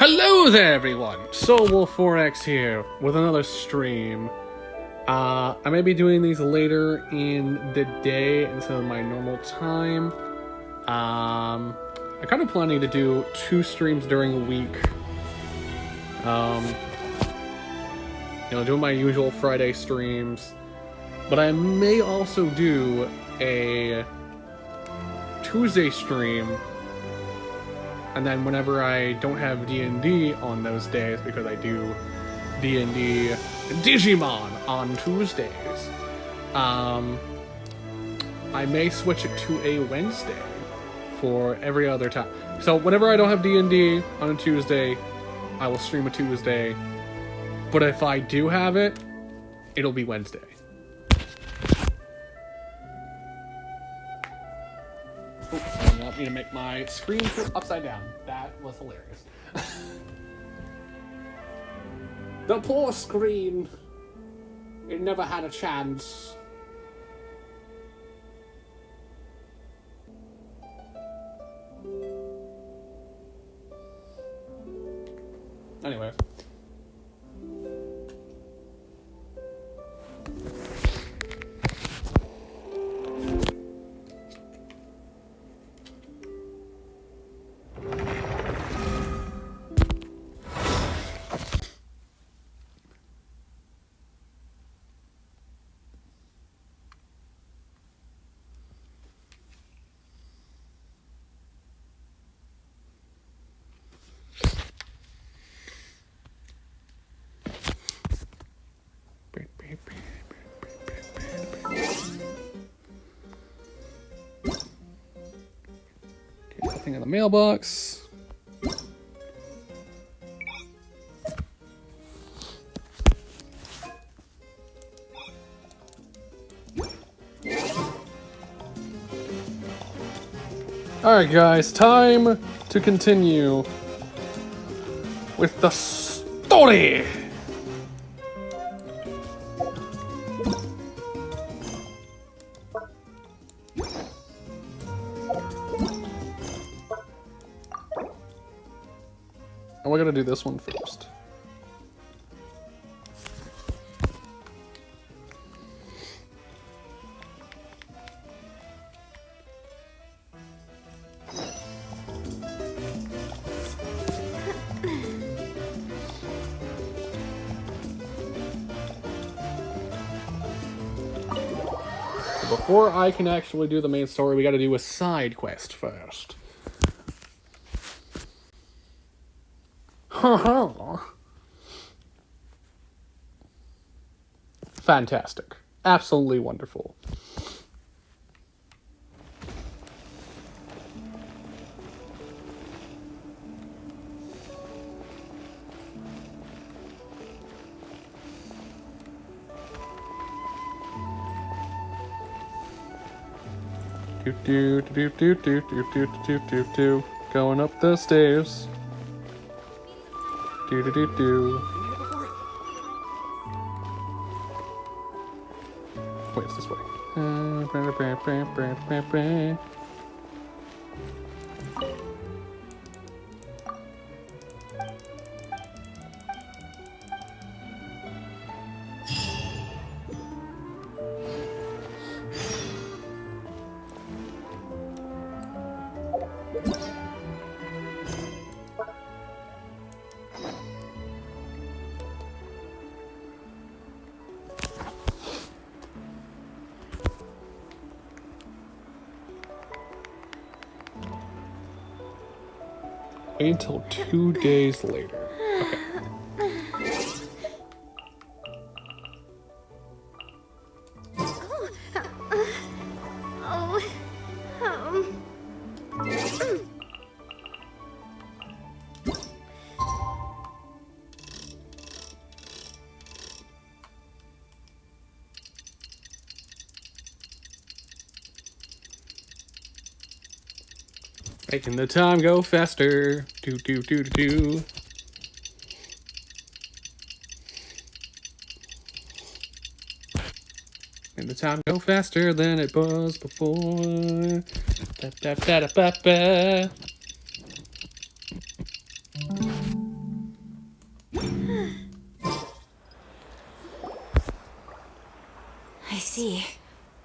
Hello there, everyone! Soulwolf4x here with another stream. I may be doing these later in the day instead of my normal time. I kind of planning to do 2 streams during a week. Doing my usual Friday streams. But I may also do a Tuesday stream. And then whenever I don't have D&D on those days, because I do D&D Digimon on Tuesdays, I may switch it to a Wednesday for every other time. So whenever I don't have D&D on a Tuesday, I will stream a Tuesday. But if I do have it, it'll be Wednesday. I want me to make my screen flip upside down. That was hilarious. The poor screen. It never had a chance. Anyway. Nothing in the mailbox. Alright guys, time to continue with the story! And we're gonna do this one first. Before I can actually do the main story, we gotta do a side quest first. Fantastic. Absolutely wonderful. Do do do do do do do do do do. Going up the stairs. Do do do do. Wait, it's this way. Wait until 2 days later. Okay. Making the time go faster. Do do do do do. Making the time go faster than it was before. Da, da, da, da, ba, ba. see.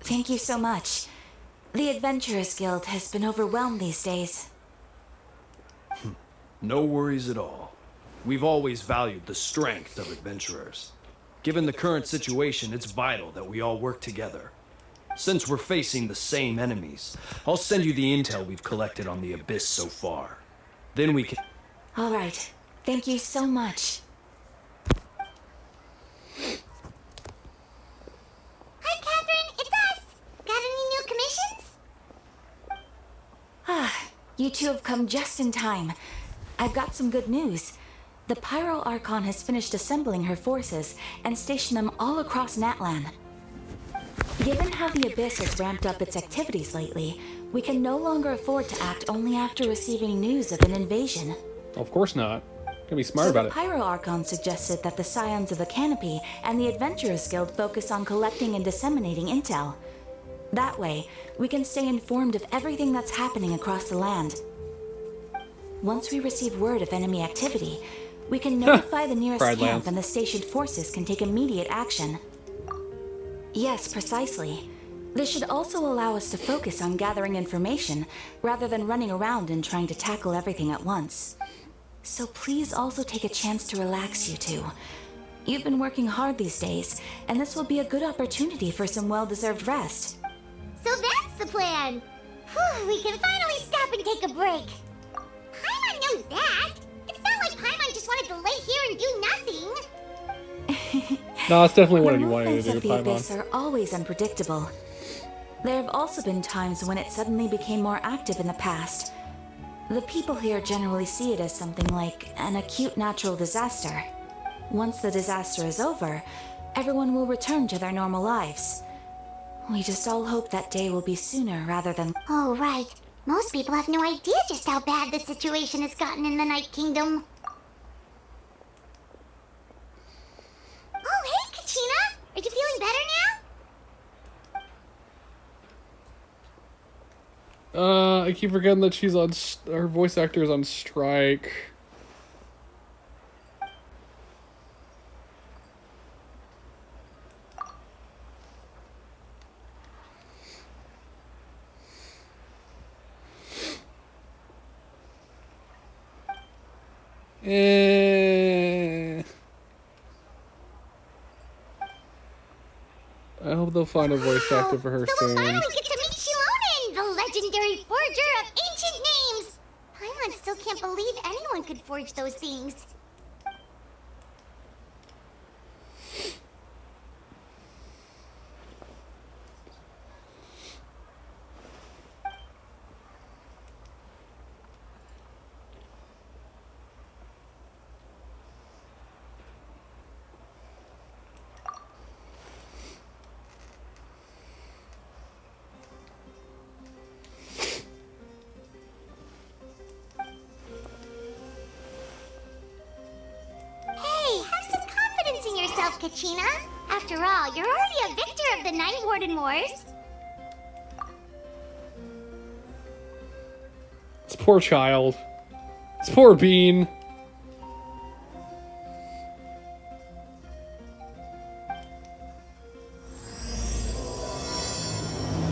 Thank you so much. The Adventurers Guild has been overwhelmed these days. No worries at all. We've always valued the strength of adventurers. Given the current situation, it's vital that we all work together. Since we're facing the same enemies, I'll send you the intel we've collected on the Abyss so far. Then we can... All right. Thank you so much. Hi, Catherine. It's us. Got any new commissions? You two have come just in time. I've got some good news. The Pyro Archon has finished assembling her forces and stationed them all across Natlan. Given how the Abyss has ramped up its activities lately, we can no longer afford to act only after receiving news of an invasion. Of course not. Gotta be smart So about the it. Pyro Archon suggested that the Scions of the Canopy and the Adventurers Guild focus on collecting and disseminating intel. That way, we can stay informed of everything that's happening across the land. Once we receive word of enemy activity, we can notify the nearest Pride camp lands. and the stationed forces can take immediate action. Yes, precisely. This should also allow us to focus on gathering information rather than running around and trying to tackle everything at once. So please also take a chance to relax, you two. You've been working hard these days, and this will be a good opportunity for some well-deserved rest. So that's the plan. Whew, we can finally stop and take a break. Paimon knows that. It's not like Paimon just wanted to lay here and do nothing. No, it's definitely what The you wanted movements to do, of the Abyss Paimon. are always unpredictable. There have also been times when it suddenly became more active in the past. The people here generally see it as something like an acute natural disaster. Once the disaster is over, everyone will return to their normal lives. We just all hope that day will be sooner rather than... Oh, right. Most people have no idea just how bad the situation has gotten in the Night Kingdom. Oh, hey, Kachina! Are you feeling better now? I keep forgetting that she's on... Her voice actor is on strike. I hope they'll find a voice actor for her So we'll soon. finally get to meet Shilonen, the legendary forger of ancient names! Paimon still can't believe anyone could forge those things. Hey, have some confidence in yourself, Kachina. After all, you're already a victor of the Night Warden Wars. This poor child. This poor bean.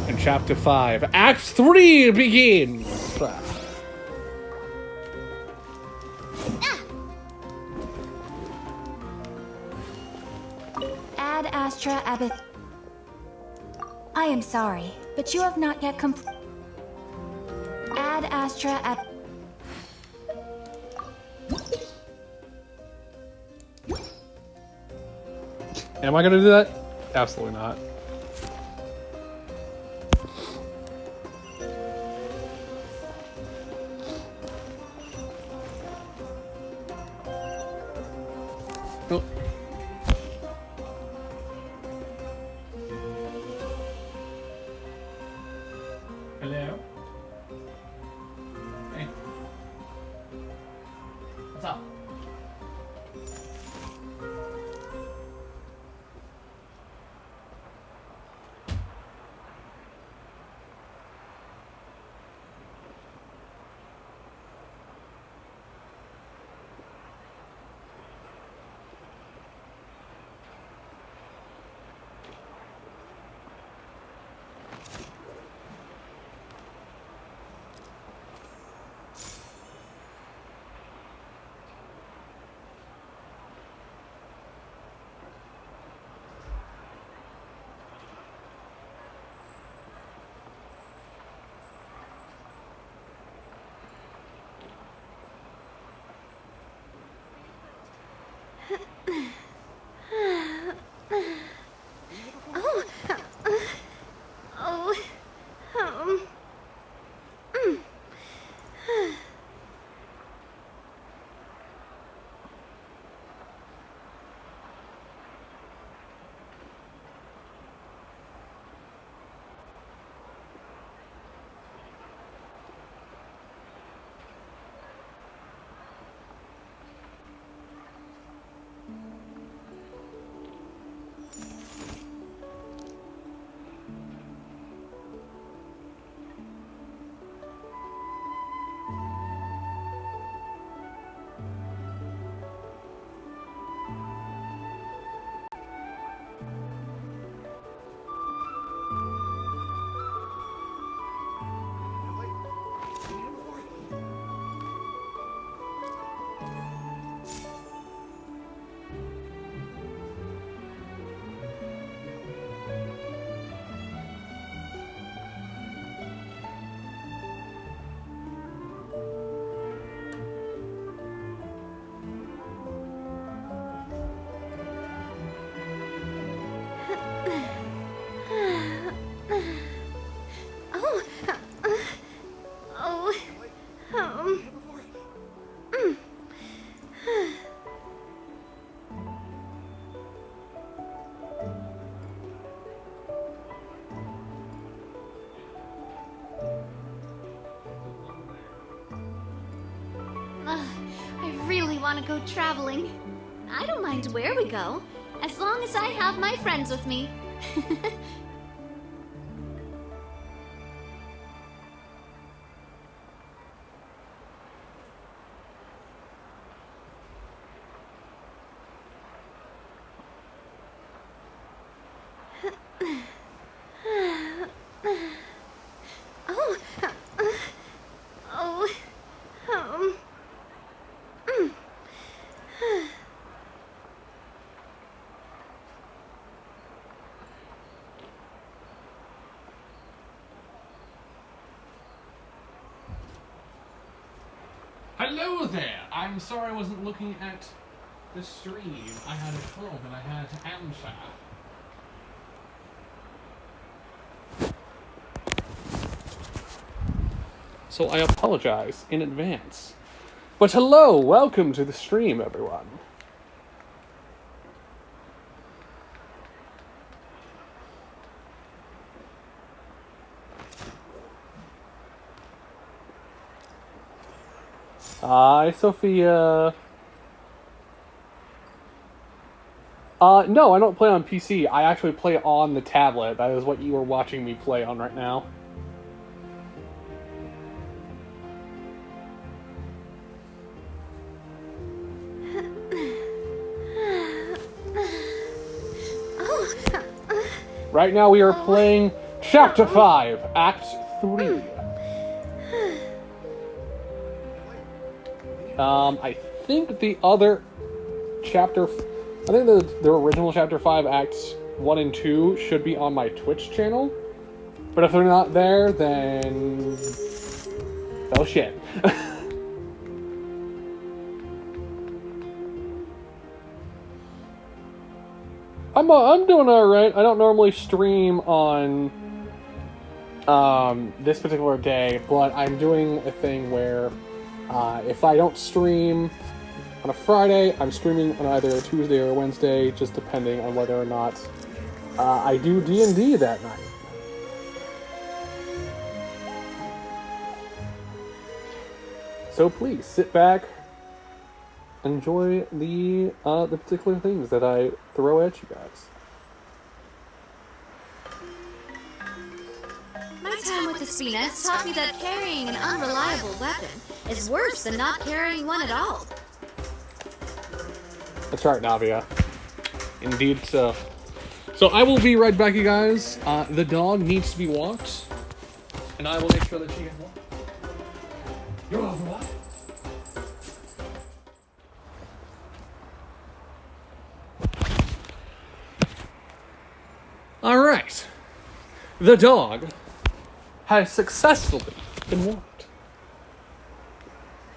And Chapter 5. Act 3 begins! Ah, Ad Astra Abath. I am sorry, but you have not yet Ad Astra Ab... Am I gonna do that? Absolutely not. Oh. Hello? Hey. What's up? I really want to go traveling. I don't mind where we go, as long as I have my friends with me. Hello there! I'm sorry I wasn't looking at the stream. I had a call that I had to answer. So I apologize in advance. But hello! Welcome to the stream, everyone. Hi, Sophia. No, I don't play on PC. I actually play on the tablet. That is what you are watching me play on right now. Right now we are playing Chapter 5, Act 3. I think the other chapter... I think the original Chapter 5, Acts 1 and 2 should be on my Twitch channel. But if they're not there, then... oh shit. I'm doing alright. I don't normally stream on this particular day, but I'm doing a thing where if I don't stream on a Friday, I'm streaming on either a Tuesday or a Wednesday, just depending on whether or not I do D&D that night. So please, sit back, enjoy the particular things that I throw at you guys. My time with the Spina has taught me that carrying an unreliable weapon is worse than not carrying one at all. That's right, Navia. Indeed so. So I will be right back, you guys. The dog needs to be walked, and I will make sure that she gets walked. You're over what? Alright. The dog has successfully been walked.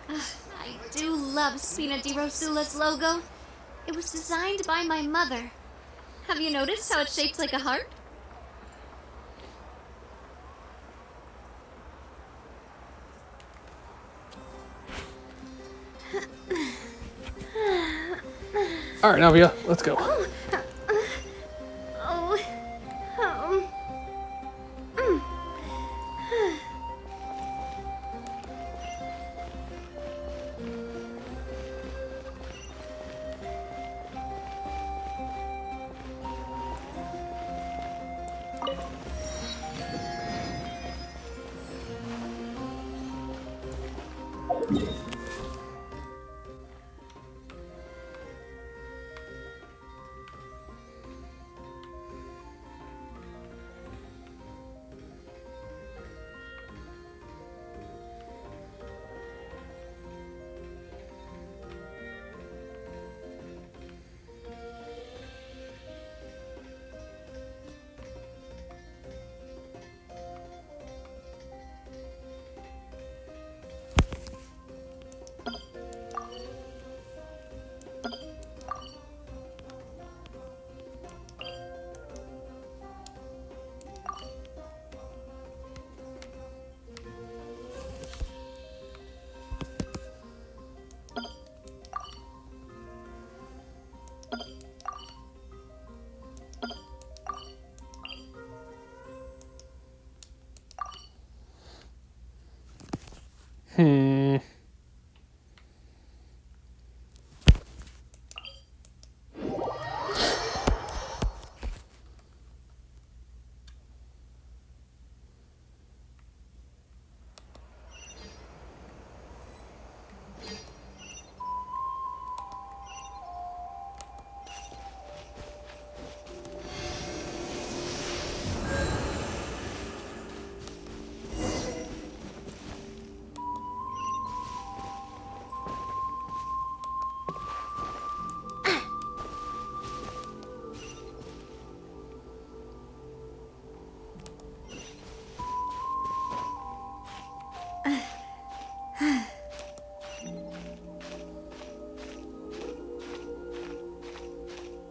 I do love Spina di Rosula's logo. It was designed by my mother. Have you noticed how it's shaped like a heart? All right, Navia, let's go. Oh.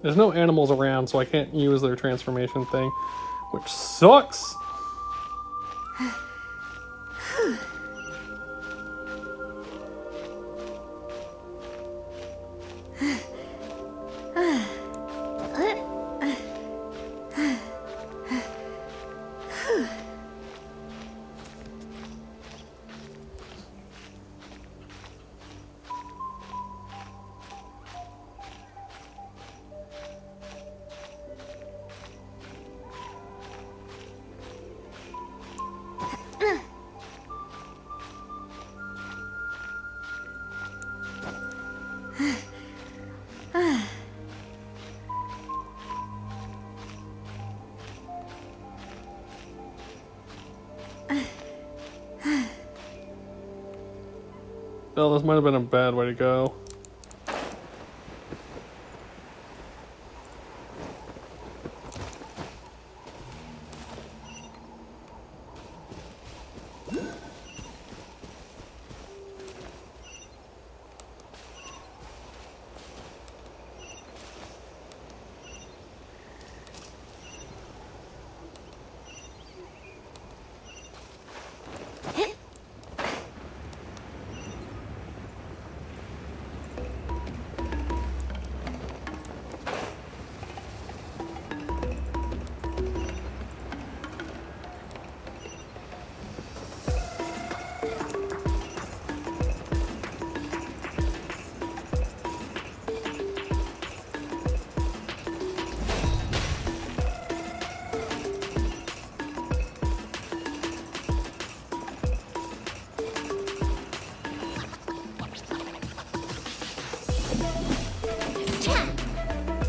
There's no animals around, so I can't use their transformation thing, which sucks. Oh, this might have been a bad way to go.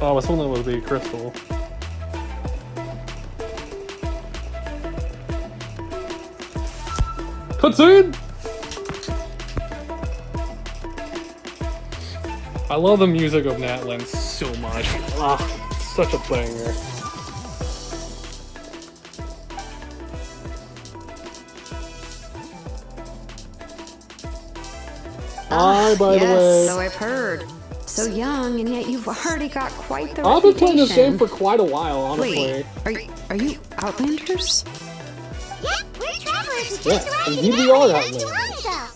Oh, I was hoping that would be crystal. Cutscene! I love the music of Natlan so much. Ah, such a banger. Hi, by the way. So I've heard. So young, and yet you've already got quite the I've been playing this game reputation. for quite a while, honestly. Wait, are you Outlanders? Yep, we're travelers who just Yes, arrived in indeed the we are valley not too Outlanders. long ago.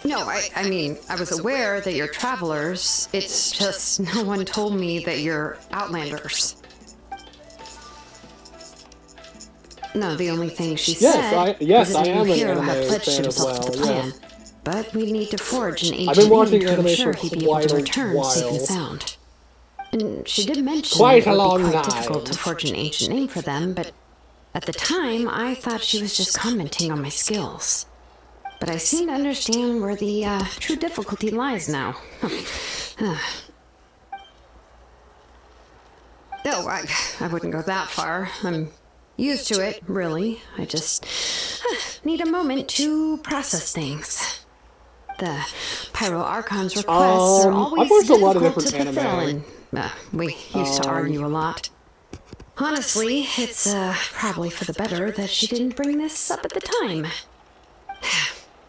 No, I mean, I was aware that you're travelers. It's just no one told me that you're Outlanders. No, the only thing she Yes, said yes, was that I the am new an hero had anime pledged fan as himself to the well, plan. yes. But we need to forge an ancient I've been watching name to anime ensure for he'd be able quite to a return safe and while. sound. And she did mention Quite it a would long be quite time. difficult to forge an ancient name for them, but at the time, I thought she was just commenting on my skills. But I seem to understand where the true difficulty lies now. No, I wouldn't go that far. I'm used to it, really. I just need a moment to process things. The Pyro Archon's requests are always I've watched a lot of difficult to different fulfill, anime. and we used to argue a lot. Honestly, it's probably for the better that she didn't bring this up at the time.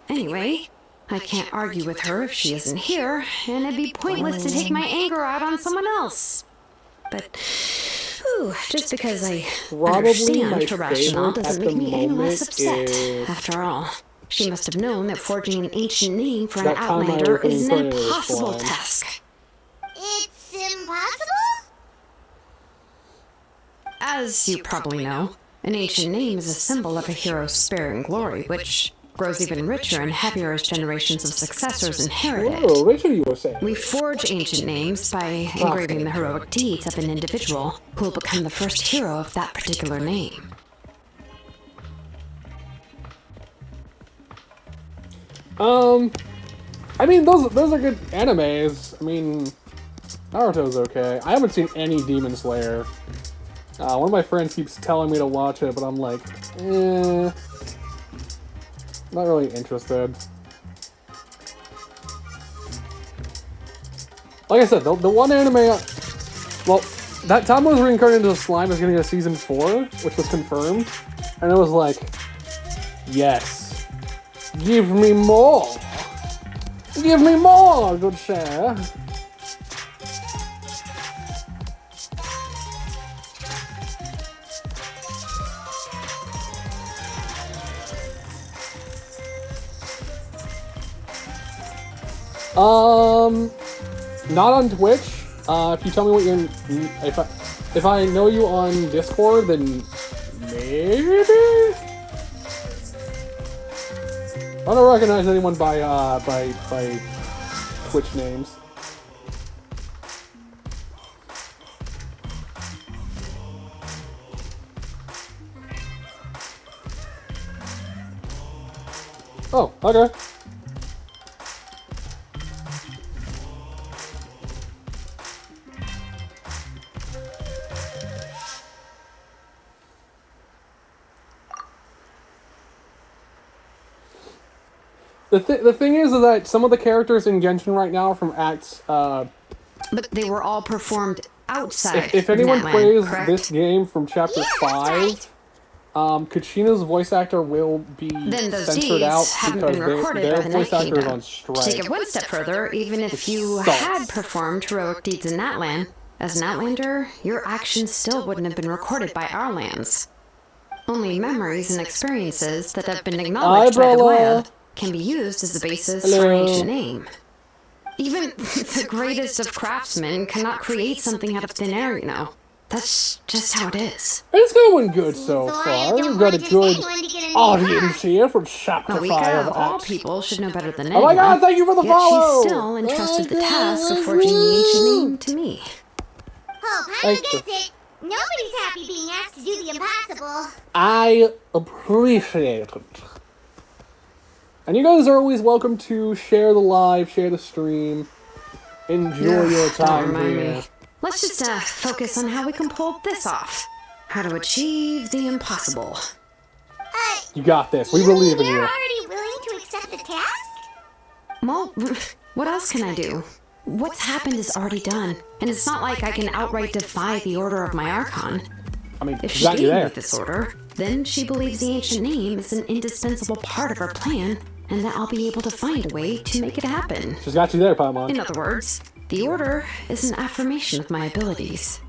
Anyway, I can't argue with her if she isn't here, and it'd be pointless to take my anger out on someone else. But, just because I Probably my understand her rationale favorite doesn't at make the me any less moment upset. is- After all, she must have known that forging an ancient name for an That time I Outlander opened is an Trailers impossible Slime. task. It's impossible? As you probably know, an ancient name is a symbol of a hero's spirit and glory, which grows even richer and heavier as generations of successors inherit it. Oh, Rachel, you were saying. We forge ancient names by engraving the heroic deeds of an individual who will become the first hero of that particular name. I mean, those are good animes. I mean, Naruto's okay. I haven't seen any Demon Slayer. One of my friends keeps telling me to watch it, but I'm like, not really interested. Like I said, the one anime, well, that Tomo's reincarnated into slime is gonna get a season 4, which was confirmed, and it was like, yes, give me more, good sir. Not on Twitch. If you tell me what your, if I know you on Discord, then maybe. I don't recognize anyone by Twitch names. Oh, okay. The thing is that some of the characters in Genshin right now from Acts, But they were all performed outside if of anyone Natlan, plays correct? this game from Chapter 5, Kachina's voice actor will be Then those censored deeds out haven't because been recorded their by the voice Night actor is Kingdom. on To take strike. it one step further, even if you sucks. had performed heroic deeds in Natlan, as an Outlander, your actions still wouldn't have been recorded by our lands. Only memories and experiences that have been acknowledged by the Bella. web can be used as the basis for an ancient name. Even the greatest of craftsmen cannot create something out of thin air, you know. That's just how it is. It's going good so So I far. don't We've got a want just good anyone to get a new audience car. here from Chapter 5 Awika of of all Acts. people should know better than Oh anyone. my god, thank you for the Yet follow! she's still entrusted the task of forging the ancient name to me. Oh, Paimon Thank gets it. Nobody's happy being asked to do the impossible. I appreciate it. And you guys are always welcome to share the live, share the stream, enjoy your Don't time remind here. me. Let's just focus on how we can pull this off. How to achieve the impossible. You got this. We You believe mean in you're you. already willing to accept the task? Well, what else can I do? What's happened is already done, and it's not like I can outright defy the order of my Archon. I mean, If we she got you gave me there. this order, then she believes the ancient name is an indispensable part of her plan, and that I'll be able to find a way to make it happen. She's got you there, Paimon. In other words, The order is an affirmation of my abilities.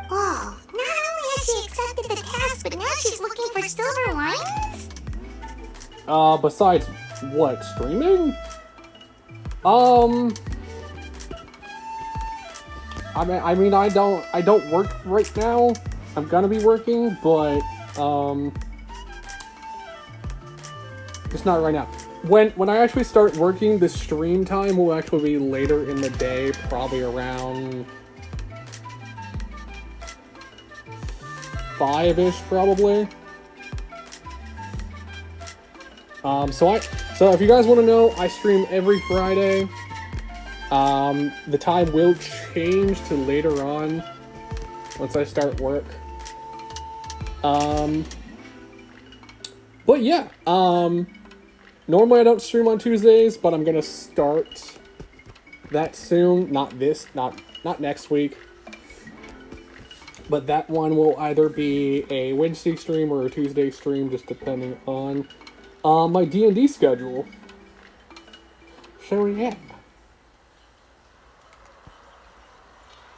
Whoa, not only has she accepted the task, but now she's looking for silver linings? Besides what, streaming? I mean, I don't work right now. I'm gonna be working, but, just not right now. When I actually start working, the stream time will actually be later in the day, probably around 5-ish, probably. So if you guys want to know, I stream every Friday. The time will change to later on once I start work. But yeah, normally I don't stream on Tuesdays, but I'm gonna start that soon. Not next week. But that one will either be a Wednesday stream or a Tuesday stream, just depending on my D&D schedule. So yeah.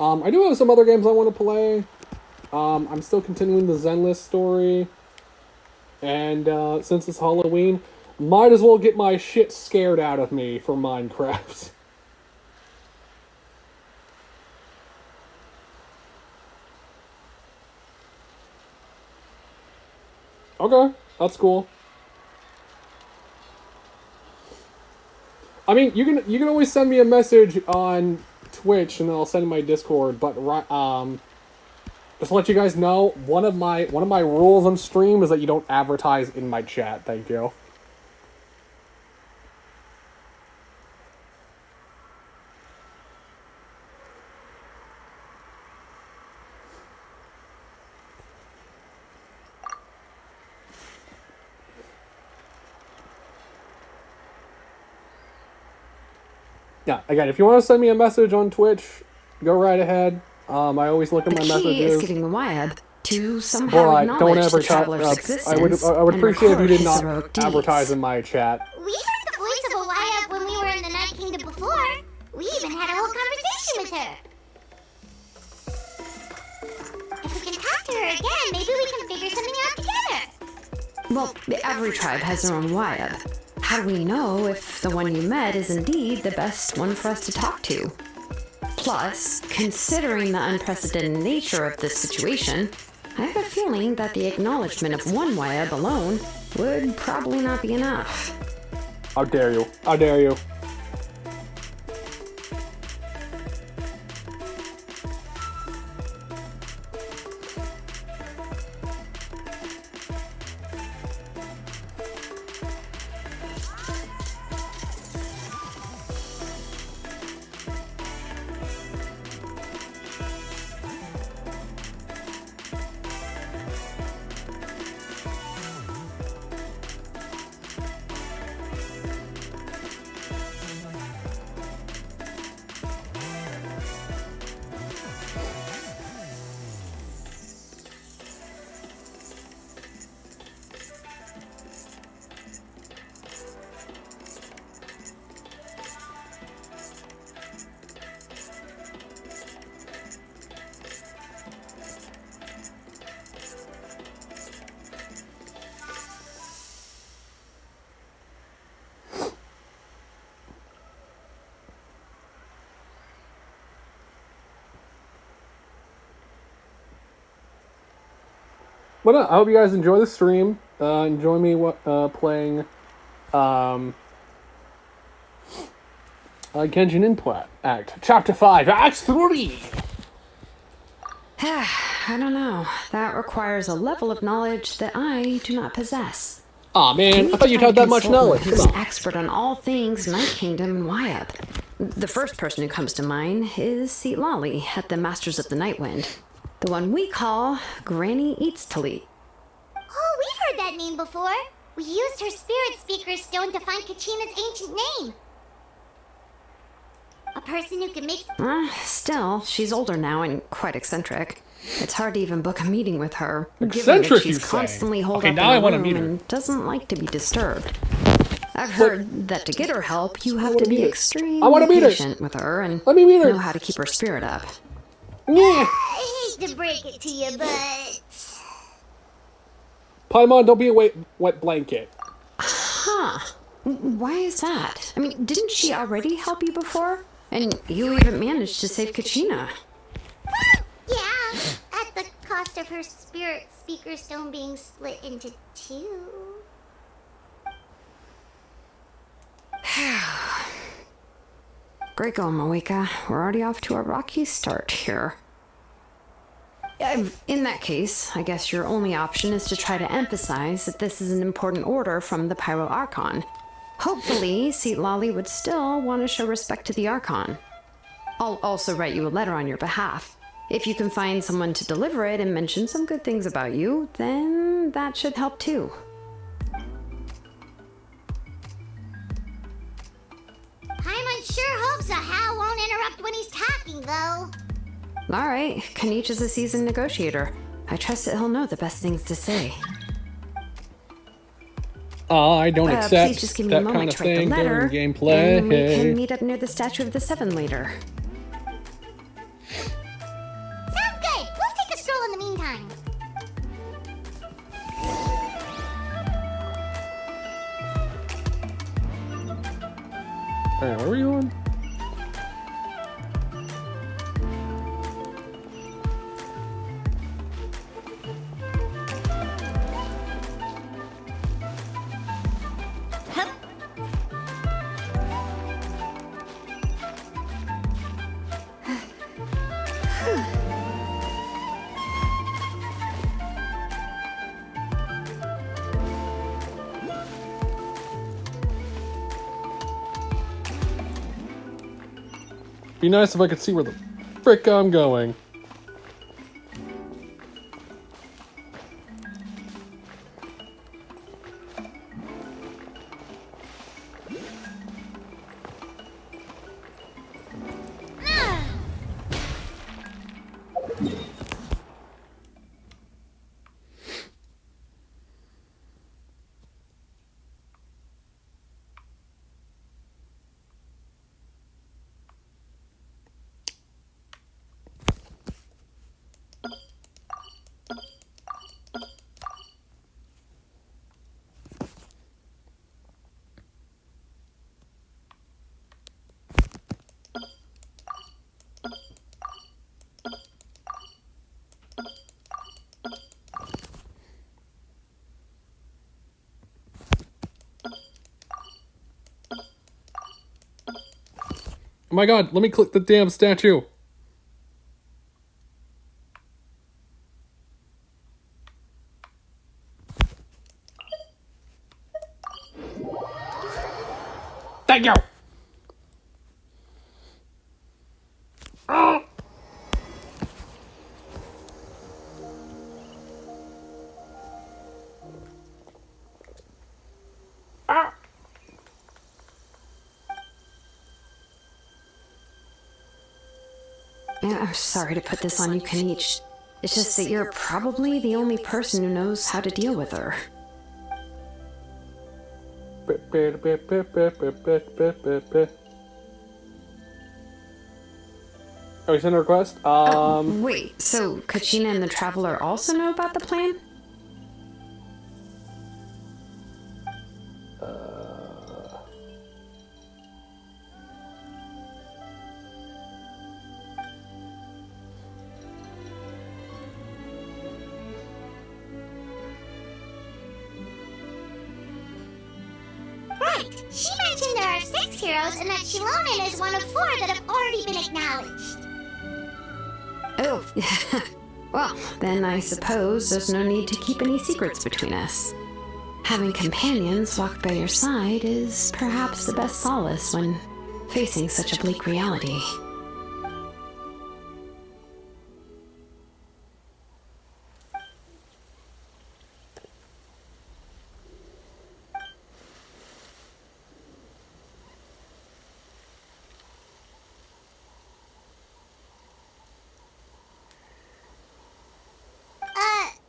I do have some other games I want to play. I'm still continuing the Zenless story. And since it's Halloween, might as well get my shit scared out of me for Minecraft. Okay, that's cool. I mean, you can always send me a message on Twitch, and then I'll send you my Discord. But just to let you guys know, one of my rules on stream is that you don't advertise in my chat. Thank you. Yeah, again, if you want to send me a message on Twitch, go right ahead. I always look at my The key messages. is getting the Wyab to somehow But don't acknowledge the traveler's advertise. existence I would and appreciate if you record did his not heroic deeds. advertise in my chat. We heard the voice of Alaya when we were in the Night Kingdom before. We even had a whole conversation with her. If we can talk to her again, maybe we can figure something out together. Well, every tribe has their own Wyab. How do we know if the one you met is indeed the best one for us to talk to? Plus, considering the unprecedented nature of this situation, I have a feeling that the acknowledgement of one Wyab alone would probably not be enough. How dare you? How dare you? But I hope you guys enjoy the stream. Enjoy me playing Genshin Impact, Chapter 5, Act 3! I don't know. That requires a level of knowledge that I do not possess. Aw, man, I thought you'd have that much knowledge. Who's Come on. expert on all things Night Kingdom and Wyab. The first person who comes to mind is Seat Lolly at the Masters of the Nightwind. The one we call Granny Eats Talit. Oh, we've heard that name before. We used her spirit speaker stone to find Kachina's ancient name. A person who can make... Still, she's older now and quite eccentric. It's hard to even book a meeting with her, given Eccentric, that you she's say? constantly holed Okay, up now I in wanna a meet room her. and doesn't like to be disturbed. I've heard that to get her help, you have wanna to be meet her. extremely I wanna meet her. patient with her and Let me meet her. know how to keep her spirit up. Yeah. I hate to break it to you, but Paimon, don't be a wet blanket. Huh. Why is that? I mean, didn't she already help you before? And you even managed to save Kachina. yeah, at the cost of her spirit speaker stone being split into two. Great going, Moeka. We're already off to a rocky start here. In that case, I guess your only option is to try to emphasize that this is an important order from the Pyro Archon. Hopefully, Seat Lolly would still want to show respect to the Archon. I'll also write you a letter on your behalf. If you can find someone to deliver it and mention some good things about you, then that should help too. Paimon sure hopes a Hal won't interrupt when he's talking, though. Alright, Kanich is a seasoned negotiator. I trust that he'll know the best things to say. I don't Please accept just give me a that kind moment of to write the thing letter, during gameplay. and we can meet up near the Statue of the Seven later. Sounds good. We'll take a stroll in the meantime. Alright, where are we going? Be nice if I could see where the frick I'm going. Oh my god, let me click the damn statue. Thank you. Yeah, I'm sorry to put this on you, Kanich. It's just that you're probably the only person who knows how to deal with her. Oh, we sent a request? Wait, so Kachina and the Traveler also know about the plan? Right. She mentioned there are 6 heroes and that Shilonen is one of 4 that have already been acknowledged. Oh, well, then I suppose there's no need to keep any secrets between us. Having companions walk by your side is perhaps the best solace when facing such a bleak reality.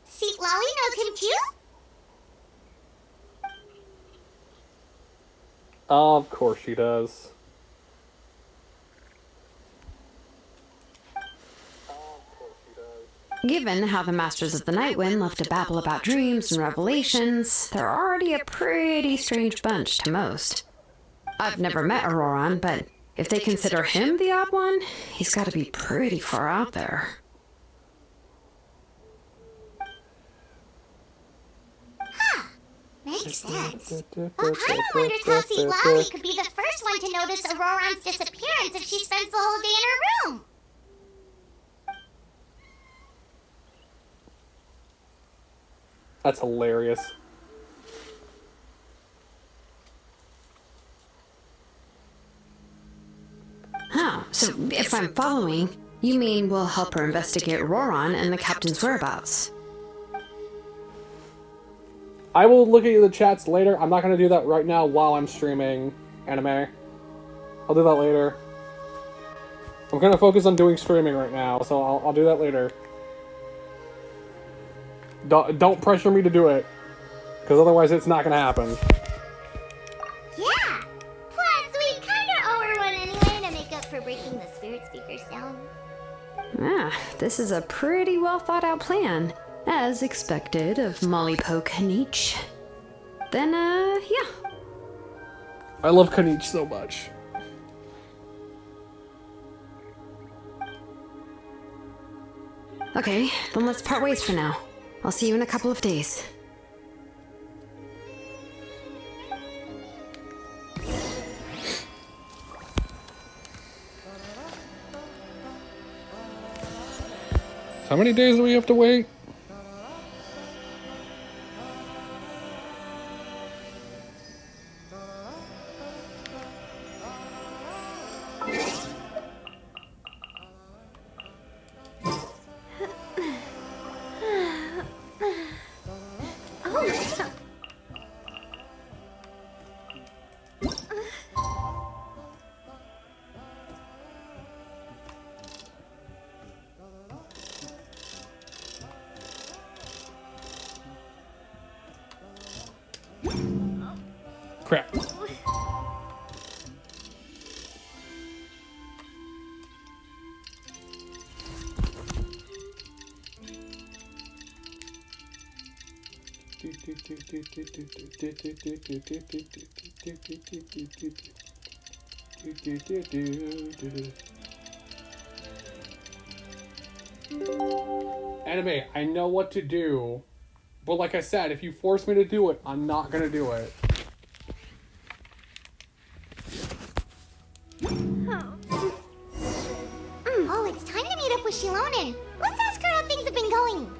Seat Lolly knows him too? Of course she does. Given how the Masters of the Nightwind love to babble about dreams and revelations, they're already a pretty strange bunch to most. I've never met Auroran, but if they consider him the odd one, he's got to be pretty far out there. Makes sense. Well, Paimon wonders how Citlali could be the first one to notice Auroran's disappearance if she spends the whole day in her room. That's hilarious. Oh, so if I'm following, you mean we'll help her investigate Auroran and the captain's whereabouts? I will look at the chats later. I'm not going to do that right now while I'm streaming anime. I'll do that later. I'm going to focus on doing streaming right now, so I'll do that later. Don't pressure me to do it, because otherwise it's not going to happen. Yeah. Plus, we kind of owe her one anyway to make up for breaking the spirit speakers down. Ah, this is a pretty well thought out plan. As expected of Molly Poke Kanich. Then, yeah. I love Kanich so much. Okay, then let's part ways for now. I'll see you in a couple of days. How many days do we have to wait? Crap. Anime, I know what to do, but like I said, if you force me to do it, I'm not gonna do it. Oh, it's time to meet up with Shilonen. Let's ask her how things have been going.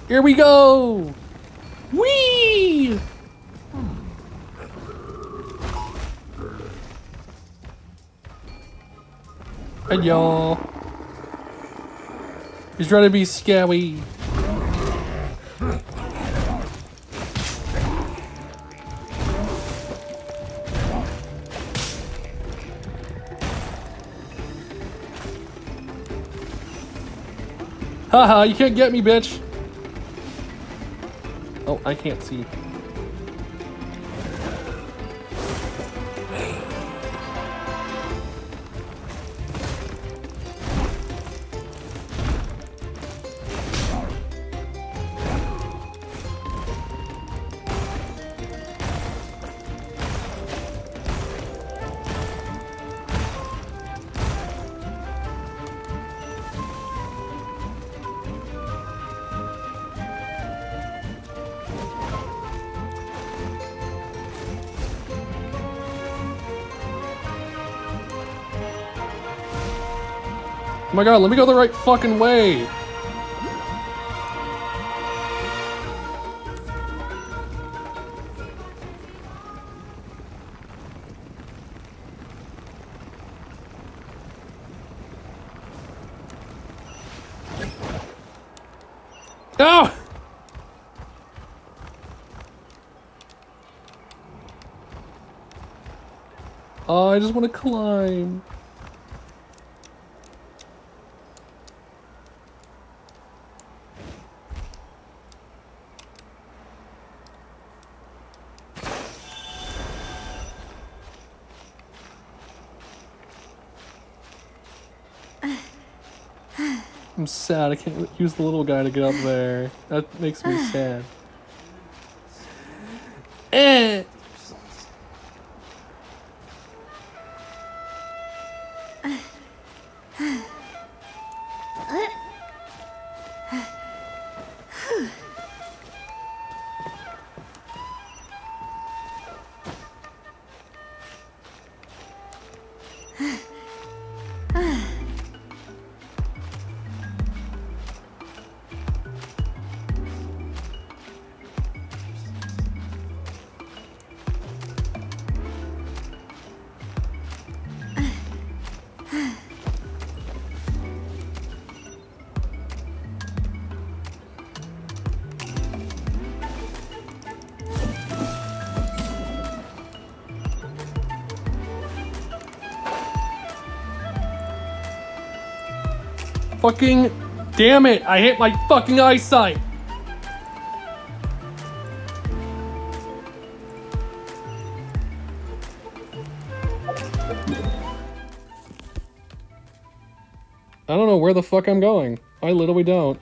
Here we go! Whee! Hey y'all. He's trying to be scary. Haha, you can't get me, bitch. Oh, I can't see. Oh my god, let me go the right fucking way! No! Oh, I just want to climb. I'm sad I can't use the little guy to get up there. That makes me sad. Eh. Fucking damn it! I hit my fucking eyesight! I don't know where the fuck I'm going. I literally don't.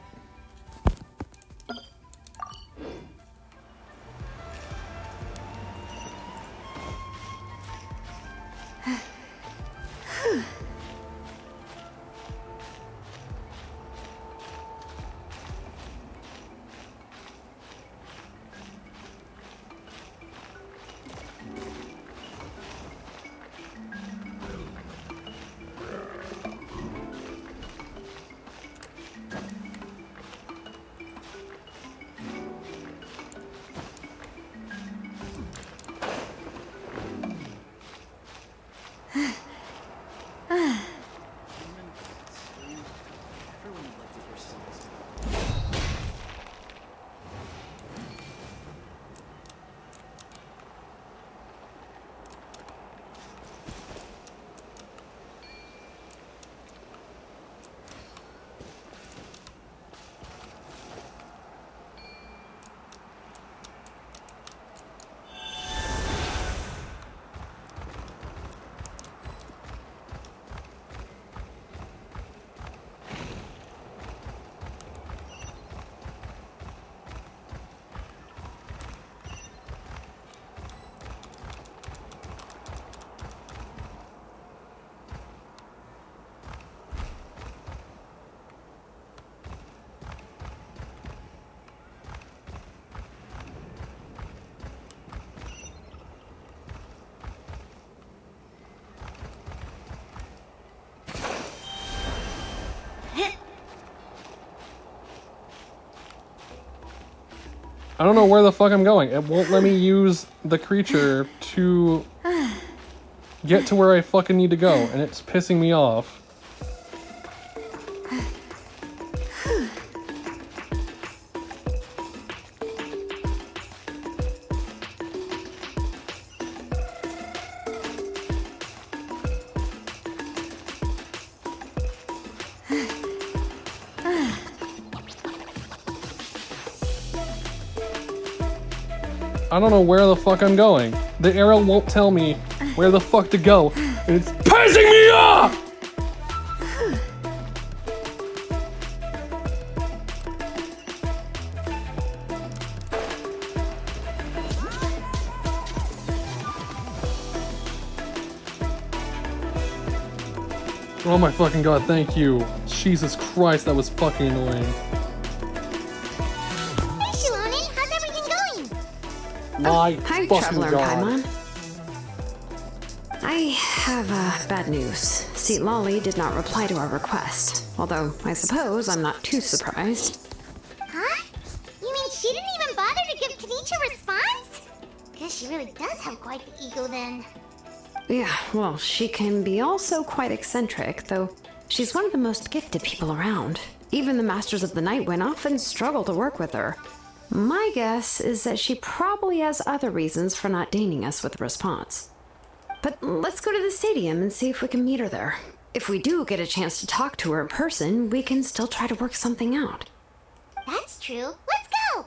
I don't know where the fuck I'm going. It won't let me use the creature to get to where I fucking need to go, and it's pissing me off. I don't know where the fuck I'm going. The arrow won't tell me where the fuck to go, and it's pissing me off! Oh my fucking god, thank you. Jesus Christ, that was fucking annoying. Hey, Shaloni, how's everything going? My Hi, fucking Traveler god. Paimon. I have bad news. Seat Lolly did not reply to our request. Although, I suppose I'm not too surprised. Huh? You mean she didn't even bother to give Kanicha a response? Guess she really does have quite the ego then. Yeah, well, she can be also quite eccentric, though she's one of the most gifted people around. Even the Masters of the Nightwind often struggle to work with her. My guess is that she probably has other reasons for not deigning us with a response. But let's go to the stadium and see if we can meet her there. If we do get a chance to talk to her in person, we can still try to work something out. That's true. Let's go!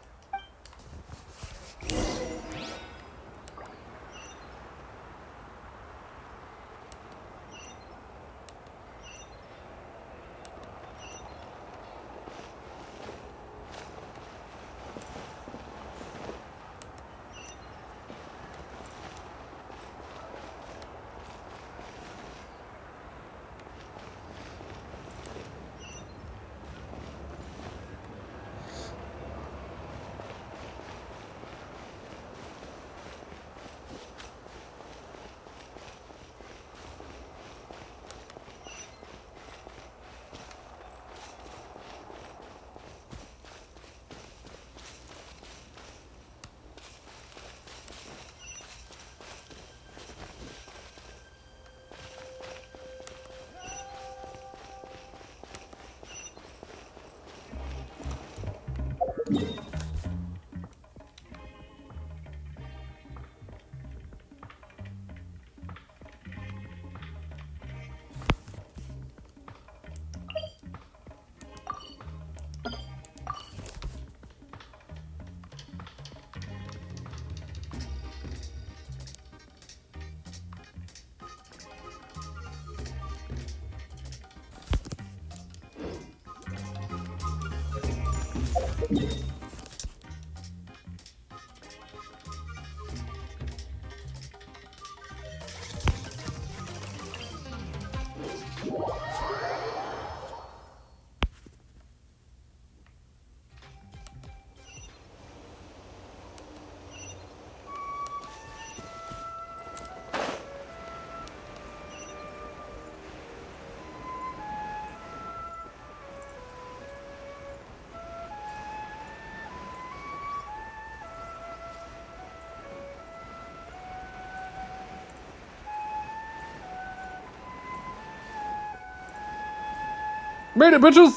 Made it, bitches!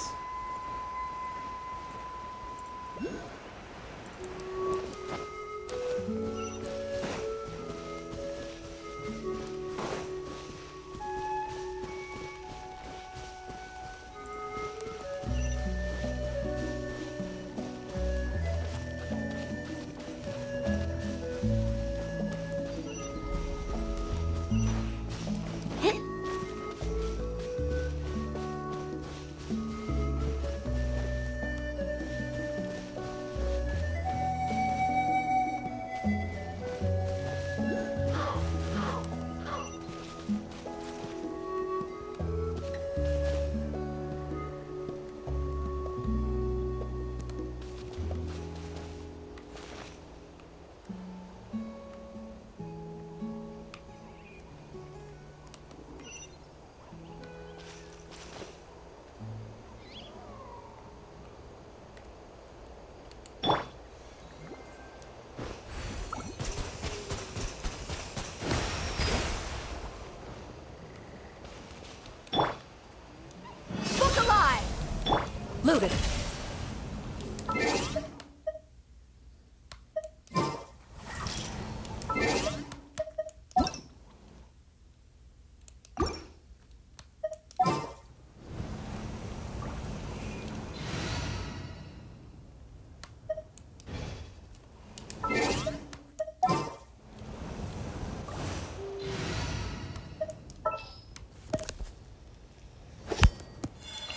Noted.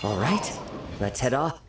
All right, let's head off.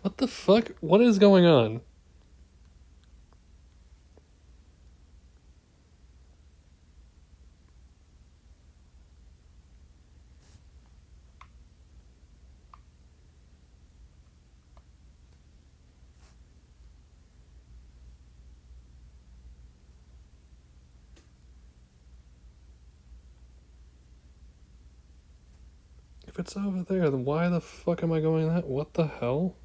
What the fuck? What is going on? If it's over there, then why the fuck am I going that? What the hell?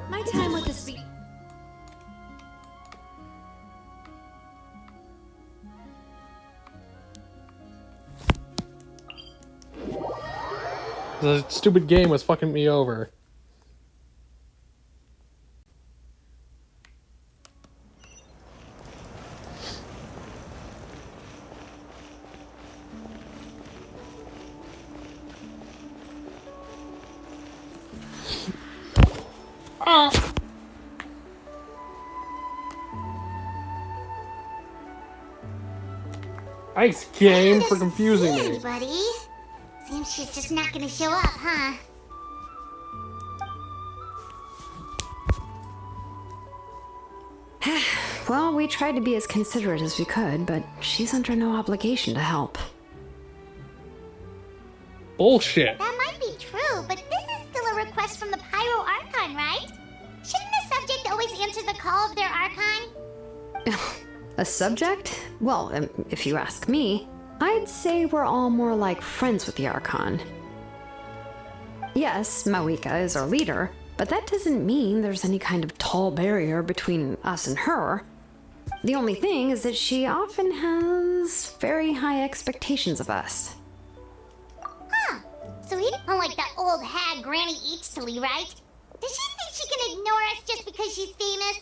My time with the speed. The stupid game was fucking me over. Ice game for Doesn't confusing see me. anybody. Seems she's just not gonna show up, huh? Well, we tried to be as considerate as we could, but she's under no obligation to help. Bullshit. That might be true, but this is still a request from the Pyro Archon, right? Shouldn't the subject always answer the call of their Archon? A subject? Well, if you ask me, I'd say we're all more like friends with the Archon. Yes, Mawika is our leader, but that doesn't mean there's any kind of tall barrier between us and her. The only thing is that she often has very high expectations of us. Huh. So he don't like that old hag Granny Eatsley, right? Does she think she can ignore us just because she's famous?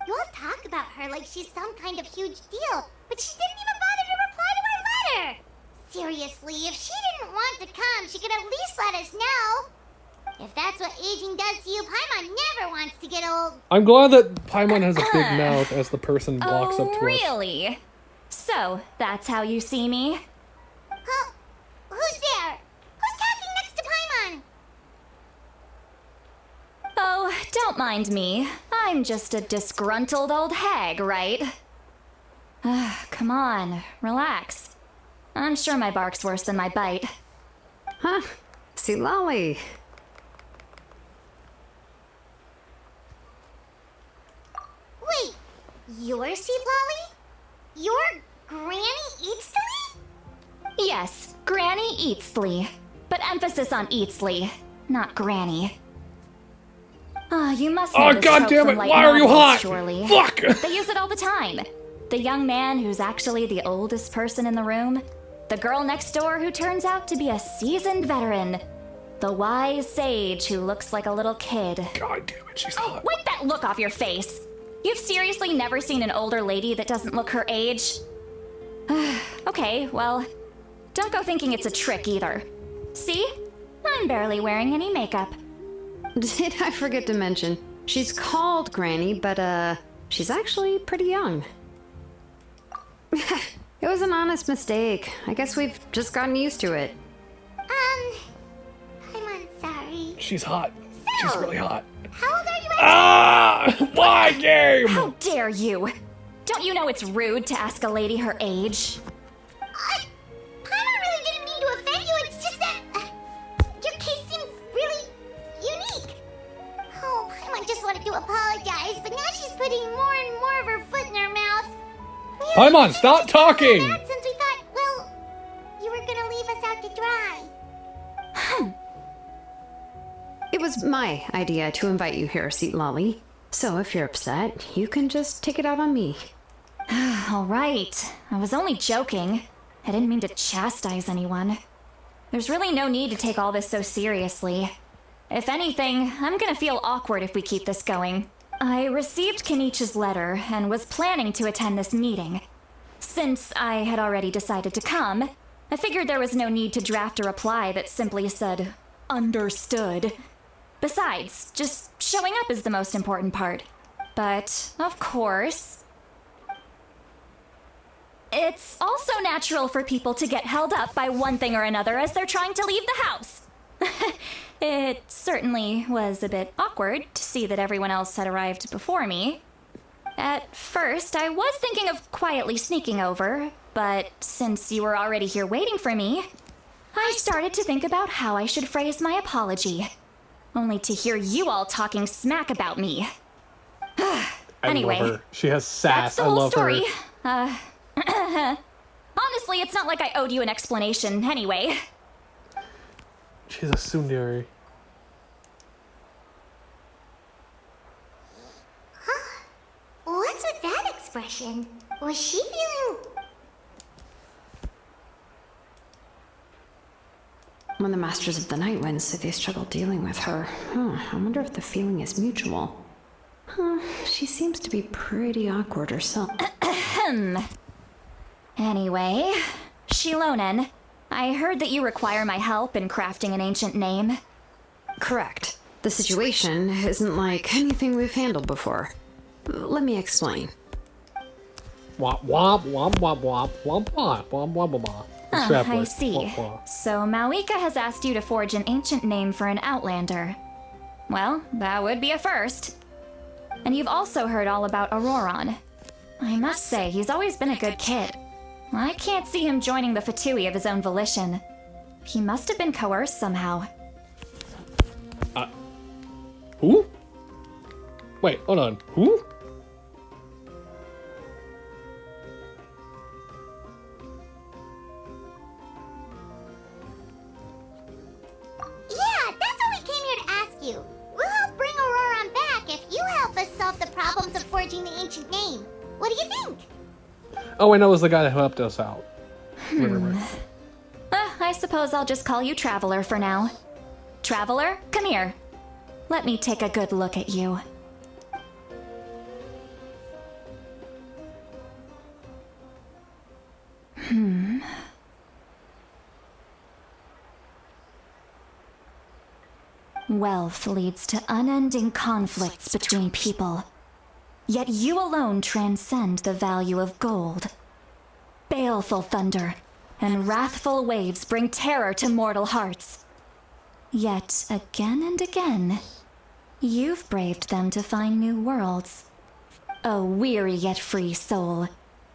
You all talk about her like she's some kind of huge deal, but she didn't even bother to reply to our letter! Seriously, if she didn't want to come, she could at least let us know. If that's what aging does to you, Paimon never wants to get old. I'm glad that Paimon has a big mouth as the person walks up to us. Really? So, that's how you see me? Huh? Who's there? Who's talking next to Paimon? Oh, don't mind me. I'm just a disgruntled old hag, right? Come on, relax. I'm sure my bark's worse than my bite. Huh? See, Lolly. Wait, you're Sea Lolly? You're Granny Eatsley? Yes, Granny Eatsley. But emphasis on Eatsley, not Granny. You must know Oh, this God trope damn from it! light Why are you novels, hot? surely. Fuck! They use it all the time. The young man who's actually the oldest person in the room. The girl next door who turns out to be a seasoned veteran. The wise sage who looks like a little kid. God damn it, she's hot. Wipe that look off your face. You've seriously never seen an older lady that doesn't look her age? Okay, well, don't go thinking it's a trick either. See? I'm barely wearing any makeup. Did I forget to mention? She's called Granny, but she's actually pretty young. It was an honest mistake. I guess we've just gotten used to it. I'm sorry. She's hot. She's really hot. How old are you? Ah! Why game? How dare you? Don't you know it's rude to ask a lady her age? Paimon really didn't mean to offend you. It's just that your case seems really unique. Oh, Paimon just wanted to apologize, but now she's putting more and more of her foot in her mouth. Paimon, stop talking! Since we thought, well, you were gonna leave us out to dry. It was my idea to invite you here, Seat Lolly. So if you're upset, you can just take it out on me. All right. I was only joking. I didn't mean to chastise anyone. There's really no need to take all this so seriously. If anything, I'm gonna feel awkward if we keep this going. I received Kenichi's letter and was planning to attend this meeting. Since I had already decided to come, I figured there was no need to draft a reply that simply said, understood. Besides, just showing up is the most important part. But, of course, it's also natural for people to get held up by one thing or another as they're trying to leave the house. It certainly was a bit awkward to see that everyone else had arrived before me. At first, I was thinking of quietly sneaking over, but since you were already here waiting for me, I started to think about how I should phrase my apology. Only to hear you all talking smack about me. Anyway, I love her. She has sass. that's the I whole love story. her. Honestly, it's not like I owed you an explanation anyway. She's a tsundere. What's with that expression? Was she feeling... When the Masters of the Night Wind said they struggle dealing with her, I wonder if the feeling is mutual. She seems to be pretty awkward herself. Anyway, Shilonen, I heard that you require my help in crafting an ancient name. Correct. The situation isn't like anything we've handled before. Let me explain. Womp womp womp womp womp womp womp womp womp womp. I see. So Mawika has asked you to forge an ancient name for an outlander. Well, that would be a first. And you've also heard all about Auroron. I must say, he's always been a good kid. I can't see him joining the Fatui of his own volition. He must have been coerced somehow. Who? Wait, hold on. Who? Yeah, that's what we came here to ask you. We'll help bring Auroron back if you help us solve the problems of forging the ancient name. What do you think? Oh, I know it was the guy that helped us out. Right. I suppose I'll just call you Traveler for now. Traveler, come here. Let me take a good look at you. Wealth leads to unending conflicts between people. Yet you alone transcend the value of gold. Baleful thunder and wrathful waves bring terror to mortal hearts. Yet again and again, you've braved them to find new worlds. A weary yet free soul,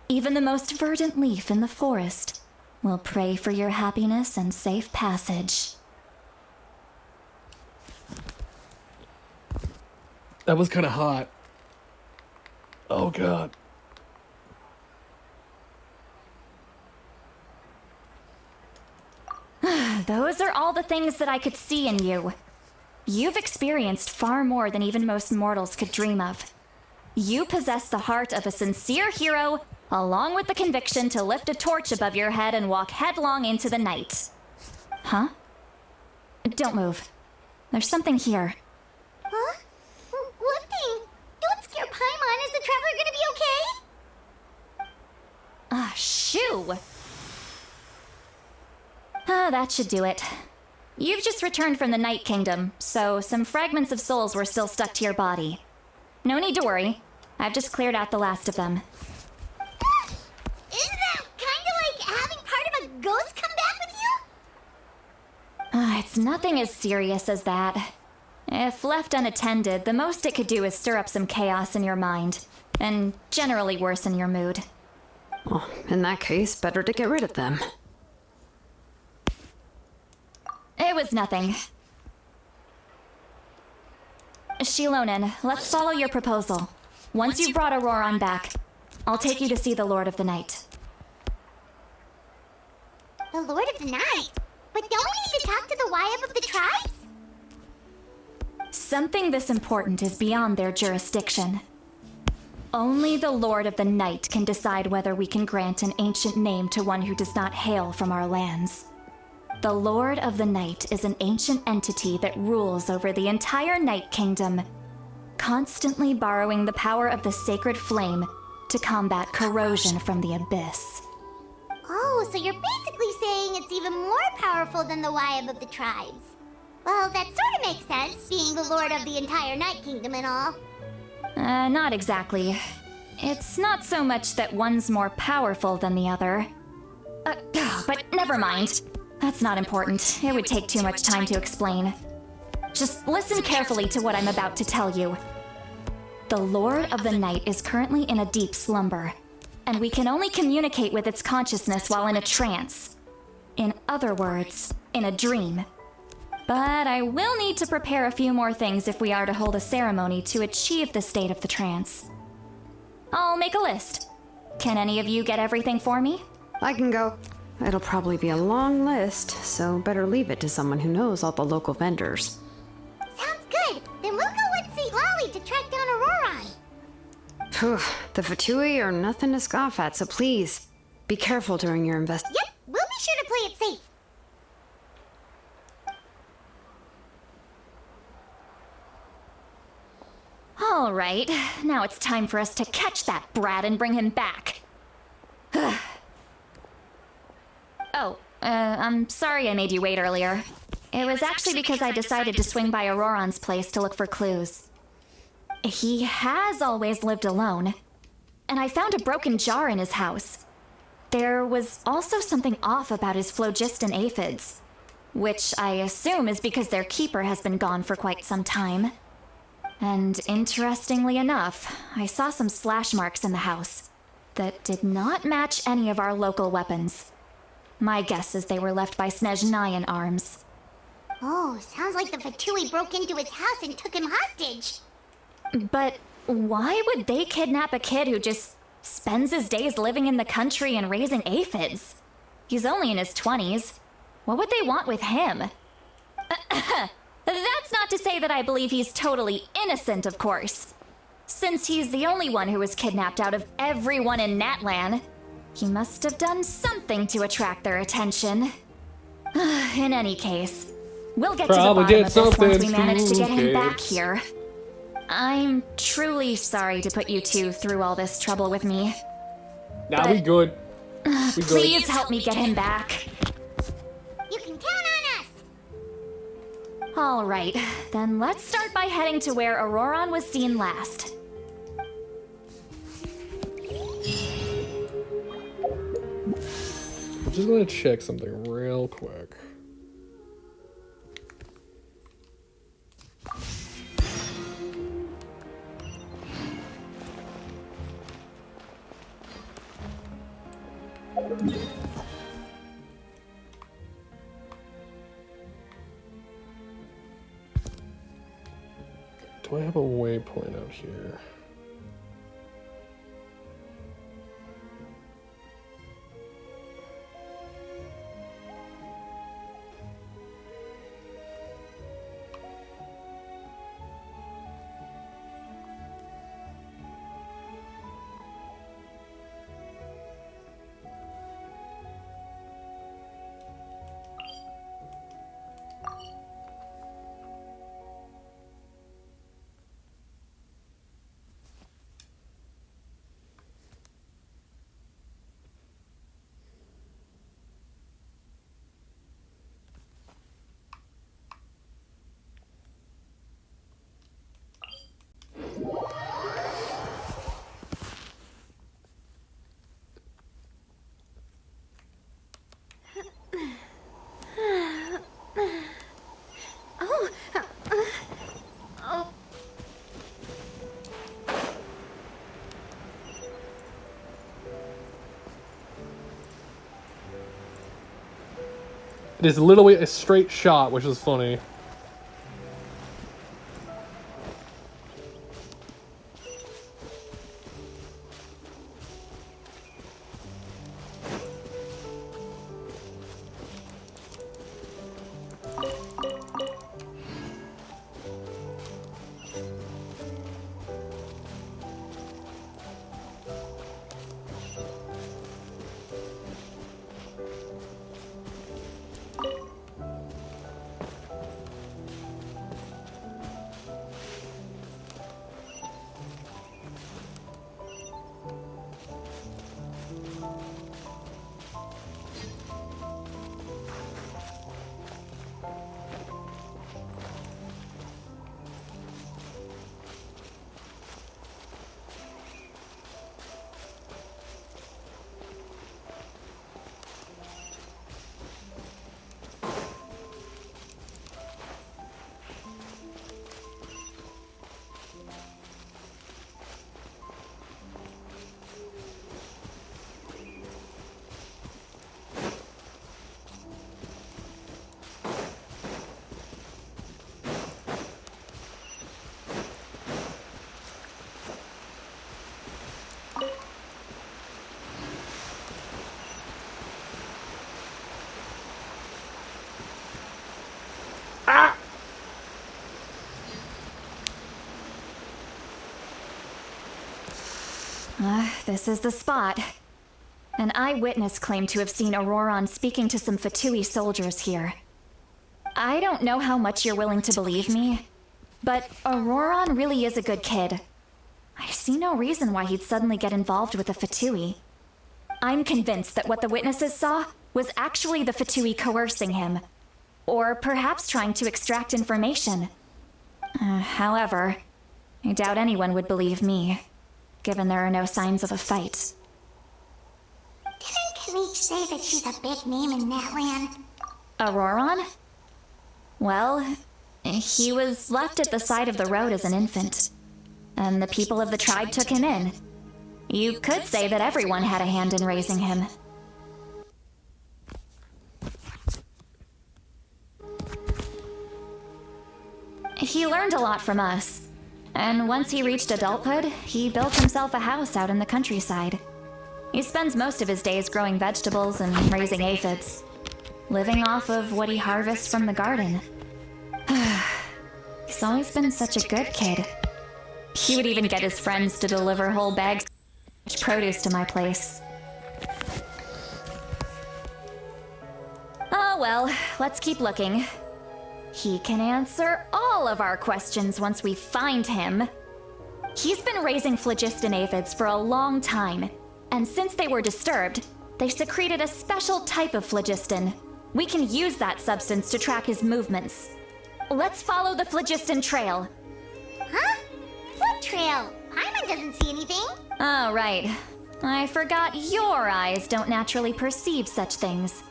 even the most verdant leaf in the forest, will pray for your happiness and safe passage. That was kind of hot. Oh, God. Those are all the things that I could see in you. You've experienced far more than even most mortals could dream of. You possess the heart of a sincere hero, along with the conviction to lift a torch above your head and walk headlong into the night. Huh? Don't move. There's something here. Huh? What thing? Don't scare Paimon. Is the traveler gonna be okay? Shoo! That should do it. You've just returned from the Night Kingdom, so some fragments of souls were still stuck to your body. No need to worry. I've just cleared out the last of them. Isn't that kind of like having part of a ghost come back with you? It's nothing as serious as that. If left unattended, the most it could do is stir up some chaos in your mind, and generally worsen your mood. Well, in that case, better to get rid of them. It was nothing. Shilonen, let's follow your proposal. Once you've brought Auroron back, I'll take you to see the Lord of the Night. The Lord of the Night? But don't we need to talk to the Wyab of the tribes? Something this important is beyond their jurisdiction. Only the Lord of the Night can decide whether we can grant an ancient name to one who does not hail from our lands. The Lord of the Night is an ancient entity that rules over the entire Night Kingdom, constantly borrowing the power of the sacred flame to combat corrosion from the abyss. Oh, so you're basically saying it's even more powerful than the Wyab of the tribes. Well, that sort of makes sense, being the lord of the entire Night Kingdom and all. Not exactly. It's not so much that one's more powerful than the other. But never mind. That's not important. It would take too much time to explain. Just listen carefully to what I'm about to tell you. The Lord of the Night is currently in a deep slumber, and we can only communicate with its consciousness while in a trance. In other words, in a dream. But I will need to prepare a few more things if we are to hold a ceremony to achieve the state of the trance. I'll make a list. Can any of you get everything for me? I can go. It'll probably be a long list, so better leave it to someone who knows all the local vendors. Sounds good. Then we'll go with St. Lolly to track down Auroron. Phew, the Fatui are nothing to scoff at, so please, be careful during your Yep, we'll be sure to play it safe. All right, now it's time for us to catch that brat and bring him back. I'm sorry I made you wait earlier. It was actually because I decided to swing by Auroron's place to look for clues. He has always lived alone. and I found a broken jar in his house. There was also something off about his phlogiston aphids, which I assume is because their keeper has been gone for quite some time. And interestingly enough, I saw some slash marks in the house that did not match any of our local weapons. My guess is they were left by Snezhnayan arms. Oh, sounds like the Fatui broke into his house and took him hostage. But why would they kidnap a kid who just spends his days living in the country and raising aphids? He's only in his 20s. What would they want with him? That's not to say that I believe he's totally innocent, of course. Since he's the only one who was kidnapped out of everyone in Natlan, he must have done something to attract their attention. In any case, we'll get Probably to the bottom did of this once we something manage to get him stupid. back here. I'm truly sorry to put you two through all this trouble with me. Nah, we good. We good. Please help me get him back. You can count on us. All right, then let's start by heading to where Auroron was seen last. I'm just gonna check something real quick. Do I have a waypoint out here? It is literally a straight shot, which is funny. This is the spot. An eyewitness claimed to have seen Auroron speaking to some Fatui soldiers here. I don't know how much you're willing to believe me, but Auroron really is a good kid. I see no reason why he'd suddenly get involved with the Fatui. I'm convinced that what the witnesses saw was actually the Fatui coercing him, or perhaps trying to extract information. However, I doubt anyone would believe me, given there are no signs of a fight. Didn't Knight say that she's a big name in that land? Auroron? Well, he was left at the side of the road as an infant, and the people of the tribe took him in. You could say that everyone had a hand in raising him. He learned a lot from us, and once he reached adulthood, he built himself a house out in the countryside. He spends most of his days growing vegetables and raising aphids, living off of what he harvests from the garden. He's always been such a good kid. He would even get his friends to deliver whole bags of produce to my place. Oh well, let's keep looking. He can answer all of our questions once we find him. He's been raising phlogiston aphids for a long time, and since they were disturbed, they secreted a special type of phlogiston. We can use that substance to track his movements. Let's follow the phlogiston trail. Huh? What trail? Paimon doesn't see anything. Oh, right. I forgot your eyes don't naturally perceive such things.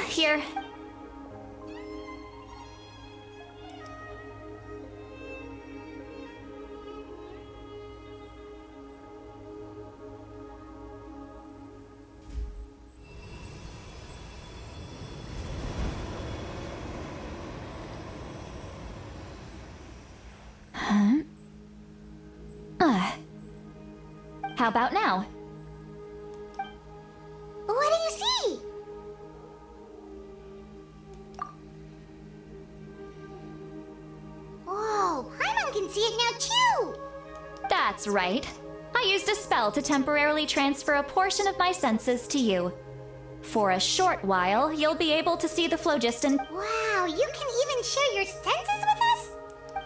Here. How about now? What do you see? Whoa, Paimon can see it now too! That's right. I used a spell to temporarily transfer a portion of my senses to you. For a short while, you'll be able to see the phlogiston. Wow, you can even share your senses with us?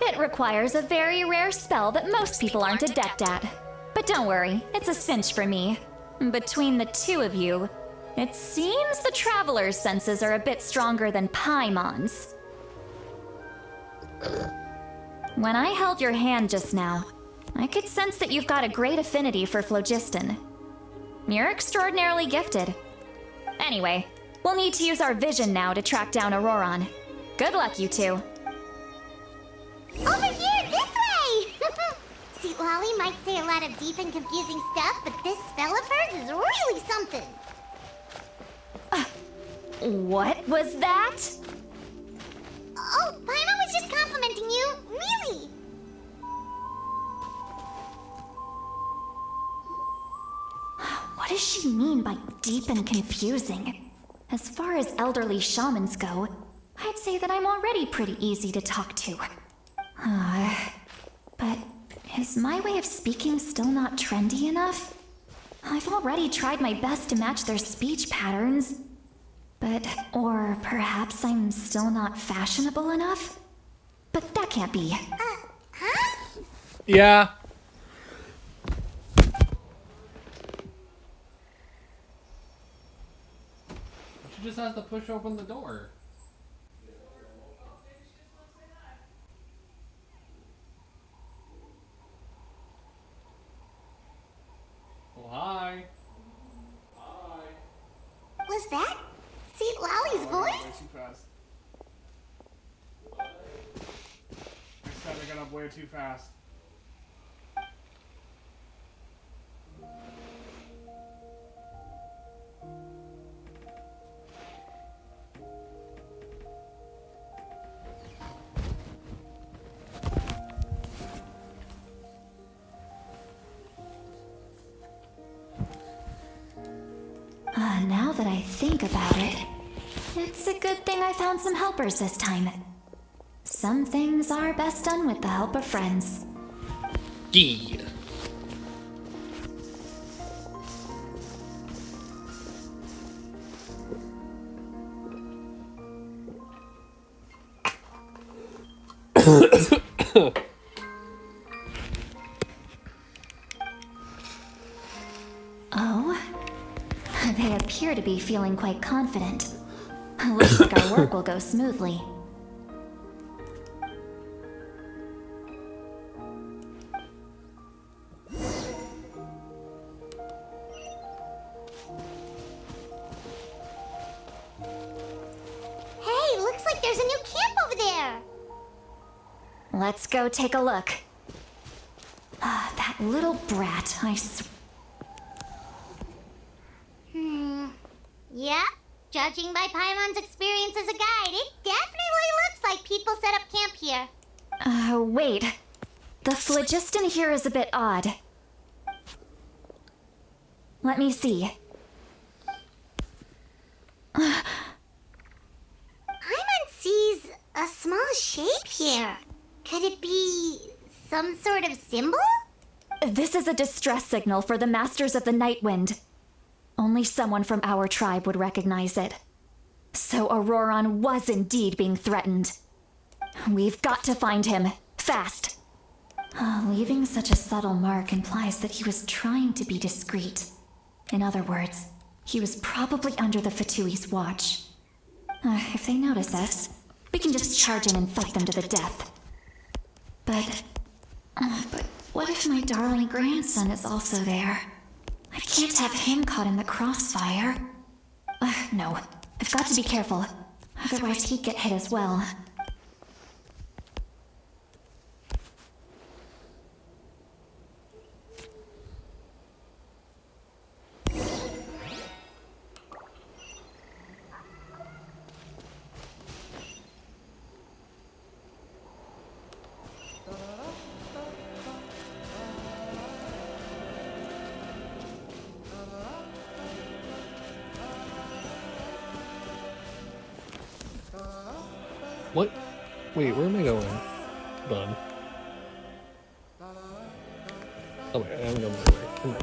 It requires a very rare spell that most people aren't adept at. But don't worry, it's a cinch for me. Between the two of you, it seems the Traveler's senses are a bit stronger than Paimon's. When I held your hand just now, I could sense that you've got a great affinity for phlogiston. You're extraordinarily gifted. Anyway, we'll need to use our vision now to track down Auroron. Good luck, you two. Over here, this way! Sweet Lolly might say a lot of deep and confusing stuff, but this spell of hers is really something. What was that? Oh, Paimon was just complimenting you, really. What does she mean by deep and confusing? As far as elderly shamans go, I'd say that I'm already pretty easy to talk to. But is my way of speaking still not trendy enough? I've already tried my best to match their speech patterns. Or perhaps I'm still not fashionable enough? But that can't be. Huh? Yeah. She just has to push open the door. Oh, hi. Hi. Was that Sweet Lolly's voice? Way too fast. I said I got up way too fast. Now that I think about it, it's a good thing I found some helpers this time. Some things are best done with the help of friends. Yeah. Oh? They appear to be feeling quite confident. Looks like our work will go smoothly. Let's go take a look. That little brat, Yeah, judging by Paimon's experience as a guide, it definitely looks like people set up camp here. Wait. The phlogiston here is a bit odd. Let me see. Paimon sees a small shape here. Could it be some sort of symbol? This is a distress signal for the Masters of the Night Wind. Only someone from our tribe would recognize it. So Auroron was indeed being threatened. We've got to find him, fast. Leaving such a subtle mark implies that he was trying to be discreet. In other words, he was probably under the Fatui's watch. If they notice us, we can just charge in and fight them to the death. But what if my darling grandson is also there? I can't have him caught in the crossfire. No, I've got to be careful. Otherwise he'd get hit as well. What? Wait, where am I going? Hold on. Oh wait, I haven't gone my way. Come on.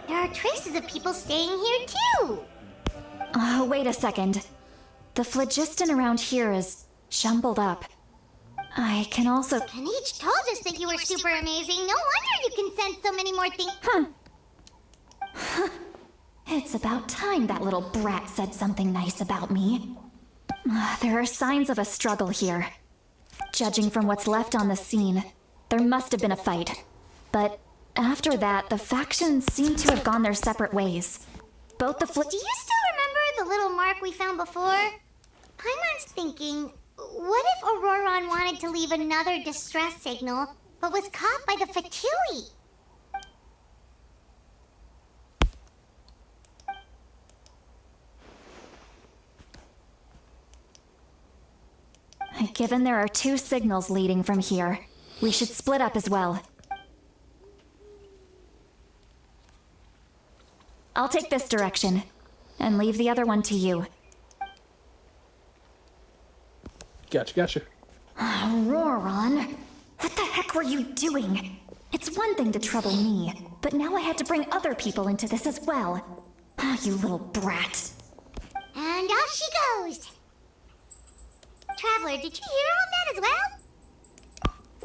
There are traces of people staying here too. Wait a second. The phlogiston around here is jumbled up. I can also... Kanich told us that you were super amazing. No wonder you can sense so many more things. It's about time that little brat said something nice about me. There are signs of a struggle here. Judging from what's left on the scene, there must have been a fight. But after that, the factions seem to have gone their separate ways. Both the Do you still remember the little mark we found before? Paimon's thinking, what if Auroron wanted to leave another distress signal, but was caught by the Fatui? Given there are 2 signals leading from here, we should split up as well. I'll take this direction, and leave the other one to you. Gotcha. Auroron, what the heck were you doing? It's one thing to trouble me, but now I had to bring other people into this as well. You little brat. And off she goes. Traveler, did you hear all that as well?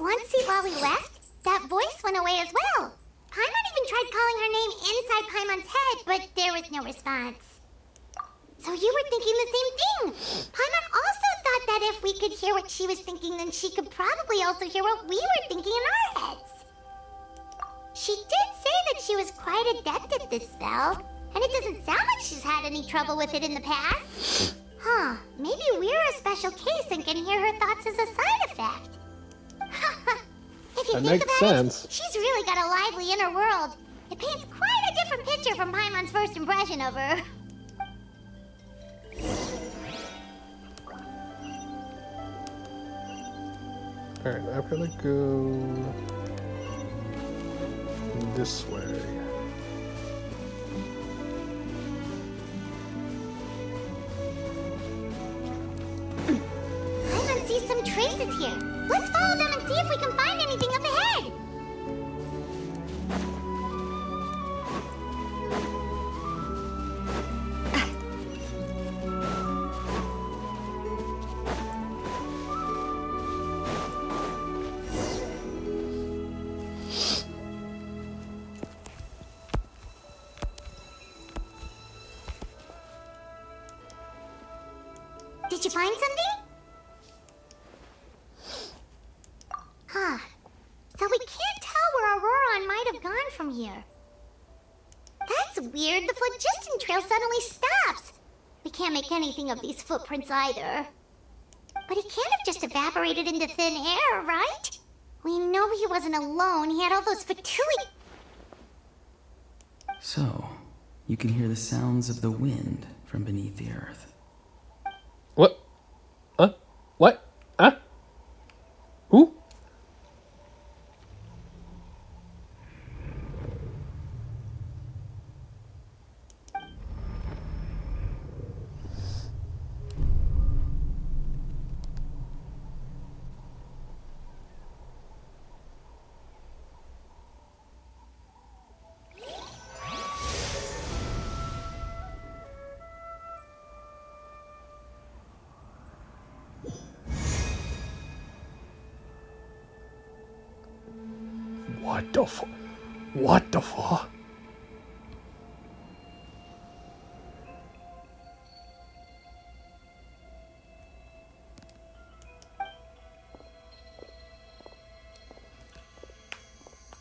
Once while we left, that voice went away as well. Paimon even tried calling her name inside Paimon's head, but there was no response. So you were thinking the same thing. Paimon also thought that if we could hear what she was thinking, then she could probably also hear what we were thinking in our heads. She did say that she was quite adept at this spell, and it doesn't sound like she's had any trouble with it in the past. Maybe we're a special case and can hear her thoughts as a side effect. If you That think makes about sense. it, she's really got a lively inner world. It paints quite a different picture from Paimon's first impression of her. Alright, I'm gonna go this way. Paimon sees some traces here. Let's follow them and see if we can find anything up ahead. Did you find something? here. That's weird. The phlogiston trail suddenly stops. We can't make anything of these footprints either. But he can't have just evaporated into thin air, right? We know he wasn't alone. He had all those Fatui. So, you can hear the sounds of the wind from beneath the earth. What? Huh? What? Huh? Who? What the fu- What the fuck?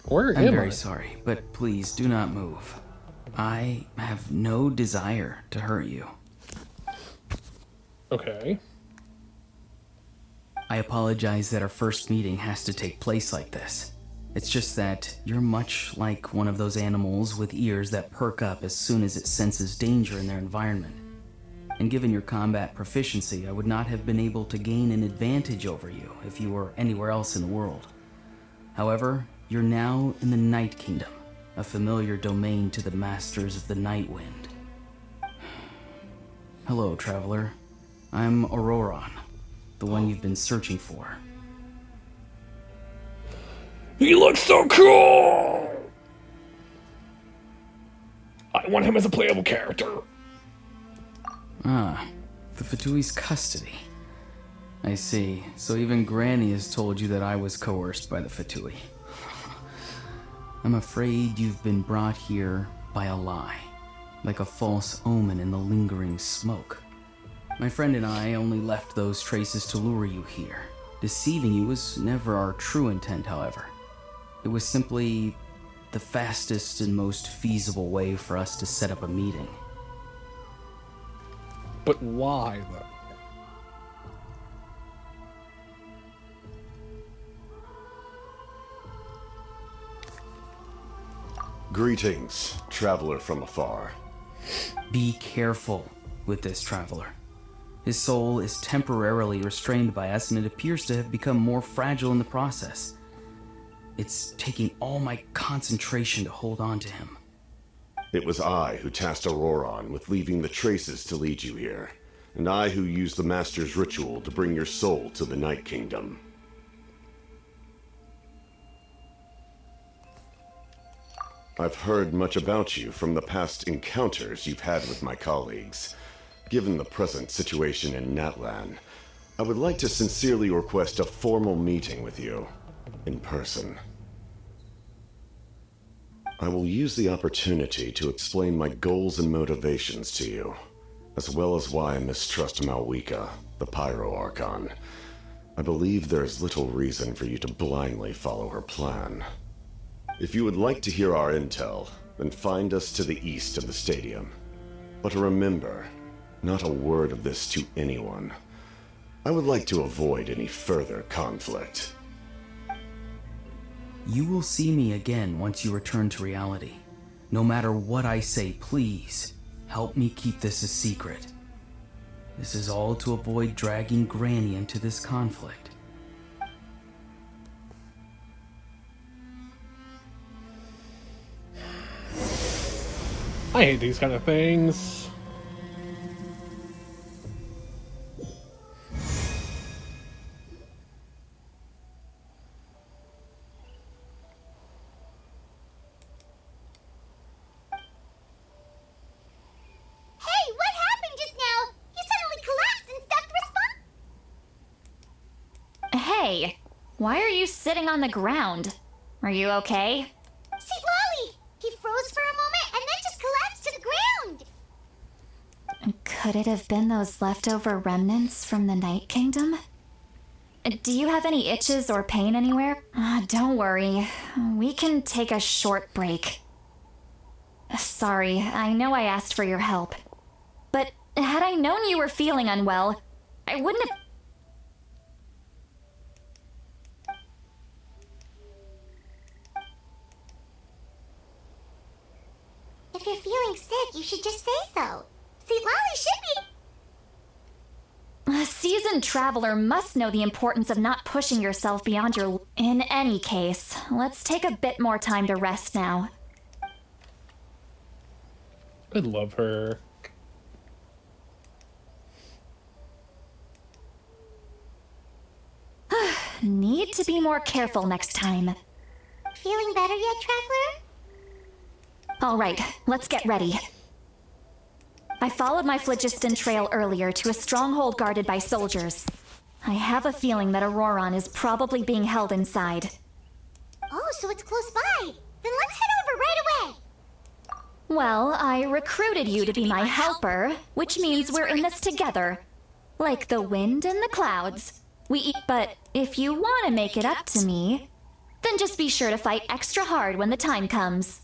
Where I'm am very I? sorry, but please do not move. I have no desire to hurt you. Okay. I apologize that our first meeting has to take place like this. It's just that you're much like one of those animals with ears that perk up as soon as it senses danger in their environment. And given your combat proficiency, I would not have been able to gain an advantage over you if you were anywhere else in the world. However, you're now in the Night Kingdom, a familiar domain to the masters of the Night Wind. Hello, traveler. I'm Auroron, the one you've been searching for. He looks so cool! I want him as a playable character. Ah, the Fatui's custody. I see. So even Granny has told you that I was coerced by the Fatui. I'm afraid you've been brought here by a lie, like a false omen in the lingering smoke. My friend and I only left those traces to lure you here. Deceiving you was never our true intent, however. It was simply the fastest and most feasible way for us to set up a meeting. But why, though? Greetings, traveler from afar. Be careful with this traveler. His soul is temporarily restrained by us, and it appears to have become more fragile in the process. It's taking all my concentration to hold on to him. It was I who tasked Auroron with leaving the traces to lead you here, and I who used the Master's ritual to bring your soul to the Night Kingdom. I've heard much about you from the past encounters you've had with my colleagues. Given the present situation in Natlan, I would like to sincerely request a formal meeting with you, in person. I will use the opportunity to explain my goals and motivations to you, as well as why I mistrust Malwika, the Pyro Archon. I believe there is little reason for you to blindly follow her plan. If you would like to hear our intel, then find us to the east of the stadium. But remember, not a word of this to anyone. I would like to avoid any further conflict. You will see me again once you return to reality. No matter what I say, please, help me keep this a secret. This is all to avoid dragging Granny into this conflict. I hate these kind of things. Hey, what happened just now? You suddenly collapsed and stopped responding. Hey, why are you sitting on the ground? Are you okay? See, Lolly! He froze for a moment and then just collapsed to the ground! Could it have been those leftover remnants from the Night Kingdom? Do you have any itches or pain anywhere? Don't worry. We can take a short break. Sorry, I know I asked for your help. But had I known you were feeling unwell, I wouldn't have... If you're feeling sick, you should just say so. See, Lolly should be... A seasoned traveler must know the importance of not pushing yourself beyond your... In any case, let's take a bit more time to rest now. I love her. Need to be more careful next time. Feeling better yet, Traveler? All right, let's get ready. I followed my phlogiston trail earlier to a stronghold guarded by soldiers. I have a feeling that Auroron is probably being held inside. Oh, so it's close by. Then let's head over right away. Well, I recruited you to be my helper, which means we're in this together. Like the wind and the clouds. But if you want to make it up to me, then just be sure to fight extra hard when the time comes.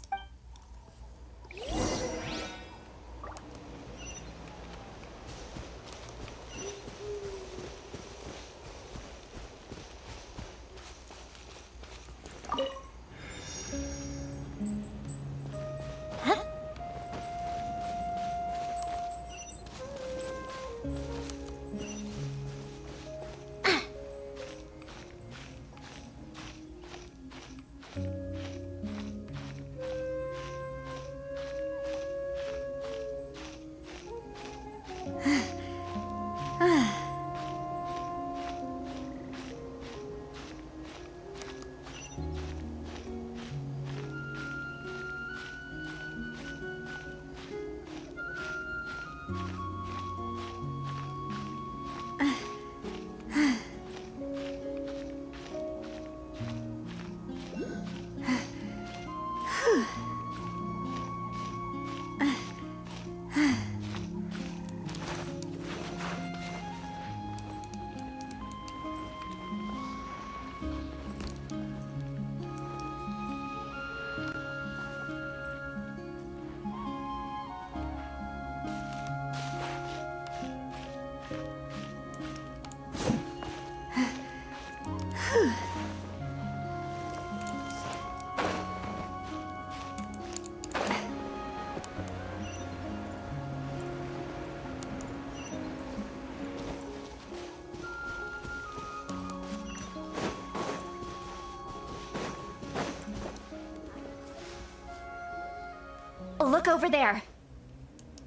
Look over there.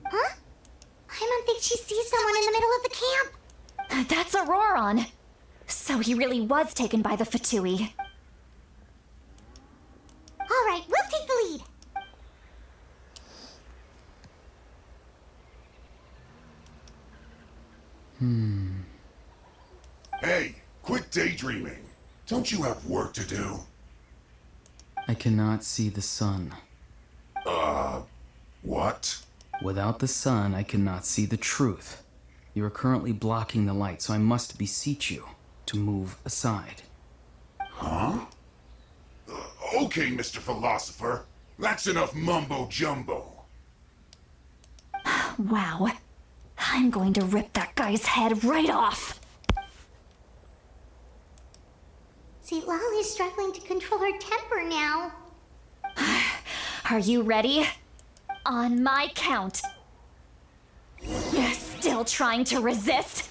Huh? Paimon thinks she sees someone in the middle of the camp. That's Auroron. So he really was taken by the Fatui. All right, we'll take the lead. Hey, quit daydreaming. Don't you have work to do? I cannot see the sun. What? Without the sun, I cannot see the truth. You are currently blocking the light, so I must beseech you to move aside. Huh? Okay, Mr. Philosopher. That's enough mumbo-jumbo. Wow. I'm going to rip that guy's head right off. See, Lolly's struggling to control her temper now. Are you ready? On my count. You're still trying to resist?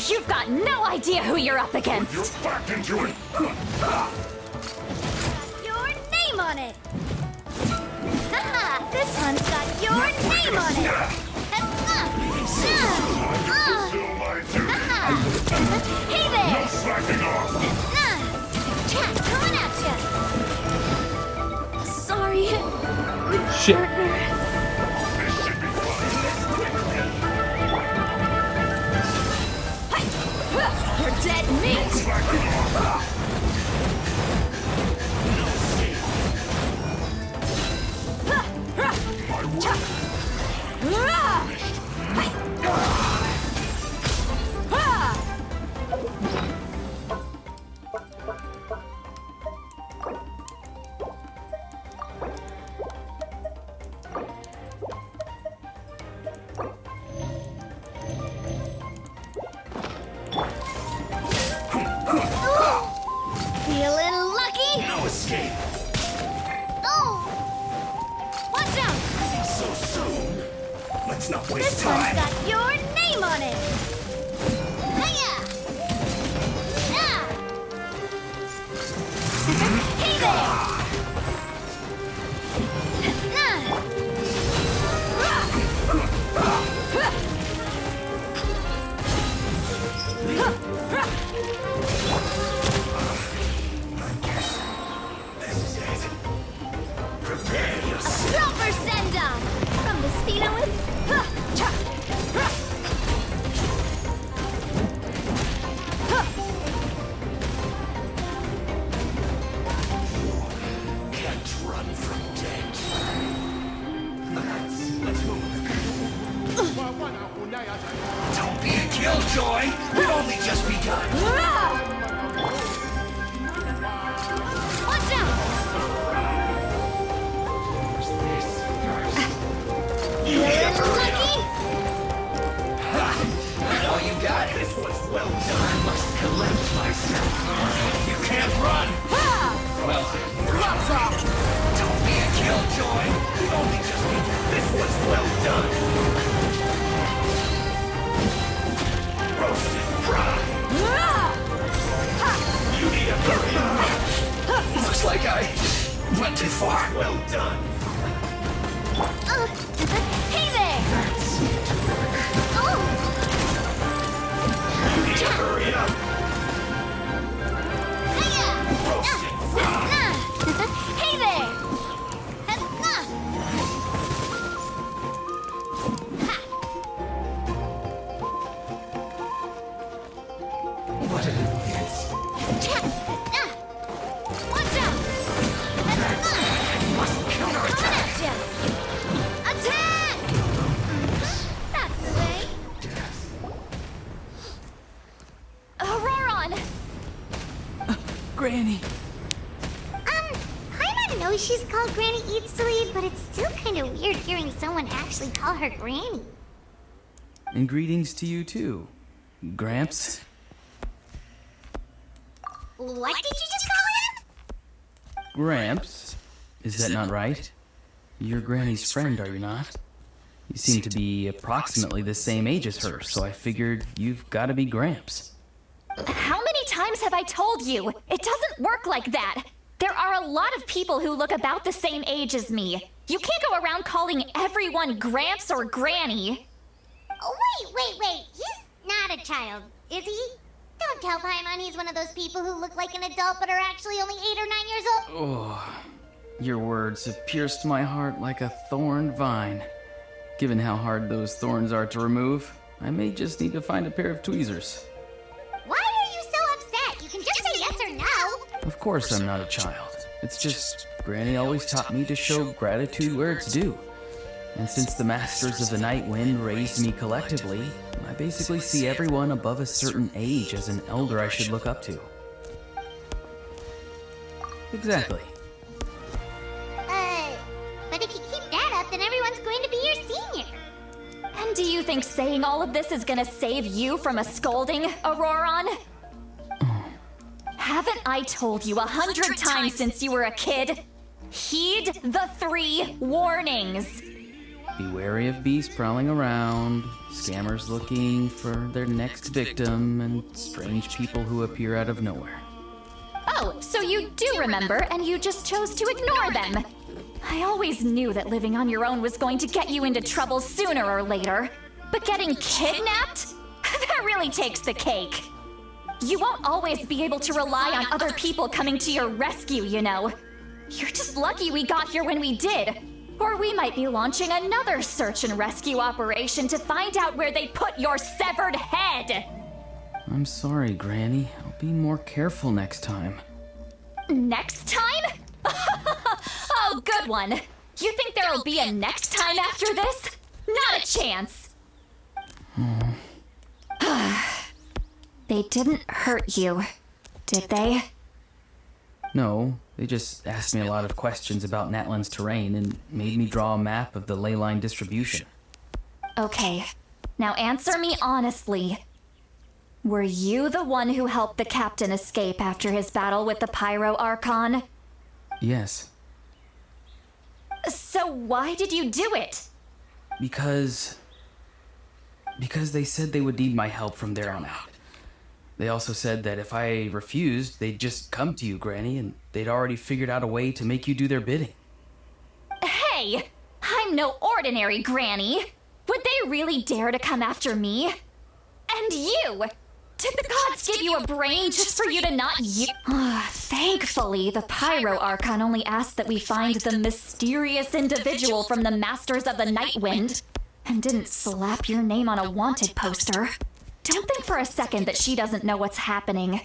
You've got no idea who you're up against. You're back into it. Your name on it! Haha! This one's got your name on it! Hey there! No slacking off. Chat coming at ya! Sorry. Shit. This should be fun. You're dead meat! Slacking off. My work. escape! Oh! Watch out! So soon! Let's not waste This one's time! got your name on it! Hiya! Ah! Hey there! This is it. Prepare yourself! Proper send-off! From the Spino with... Can't run from death. Let's move. Don't be a killjoy! We've only just begun! Watch out! Feeling lucky? All you got? This was well done. I must collect myself. You can't run! Well, Gloves off! don't be a killjoy! We've only just begun. This was well done. Roasted pride! You need a hurry up! Looks like I went too far. Well done. Hey there! Oh! You need to hurry up. Hiya! Roasted pride! Hey there! What an annoyance. Watch out! Must counterattack. Coming at ya! Attack! That's the way. Auroron! Granny! Paimon knows she's called Granny Eats to Lead, but it's still kind of weird hearing someone actually call her Granny. And greetings to you too, Gramps. What did you just call him? Gramps? Is that not right? You're Granny's friend, are you not? You seem to be approximately the same age as her, so I figured you've got to be Gramps. How many times have I told you? It doesn't work like that. There are a lot of people who look about the same age as me. You can't go around calling everyone Gramps or Granny. Oh, wait. He's not a child, is he? Don't tell Paimon he's one of those people who look like an adult but are actually only 8 or 9 years old. Oh, your words have pierced my heart like a thorned vine. Given how hard those thorns are to remove, I may just need to find a pair of tweezers. Why are you so upset? You can just say yes or no. Of course I'm not a child. It's just Granny always taught me to show gratitude where it's due. And since the Masters of the Night Wind raised me collectively, I basically see everyone above a certain age as an elder I should look up to. Exactly. But if you keep that up, then everyone's going to be your senior. And do you think saying all of this is gonna save you from a scolding, Auroron? Haven't I told you 100 times since you were a kid? Heed the 3 warnings. Be wary of beasts prowling around, scammers looking for their next victim, and strange people who appear out of nowhere. Oh, so you do remember, and you just chose to ignore them. I always knew that living on your own was going to get you into trouble sooner or later. But getting kidnapped? That really takes the cake. You won't always be able to rely on other people coming to your rescue, you know. You're just lucky we got here when we did. Or we might be launching another search and rescue operation to find out where they put your severed head. I'm sorry, Granny. I'll be more careful next time. Next time? Oh, good one. You think there'll be a next time after this? Not a chance. They didn't hurt you, did they? No, they just asked me a lot of questions about Natlan's terrain and made me draw a map of the ley line distribution. Okay, now answer me honestly. Were you the one who helped the captain escape after his battle with the Pyro Archon? Yes. So why did you do it? Because they said they would need my help from there on out. They also said that if I refused, they'd just come to you, Granny, and they'd already figured out a way to make you do their bidding. Hey! I'm no ordinary Granny! Would they really dare to come after me? And you! Did the gods give you a brain just for you to not use? Thankfully, the Pyro Archon only asked that we find the mysterious individual from the Masters of the Night Wind, and didn't slap your name on a wanted poster. Don't think for a second that she doesn't know what's happening.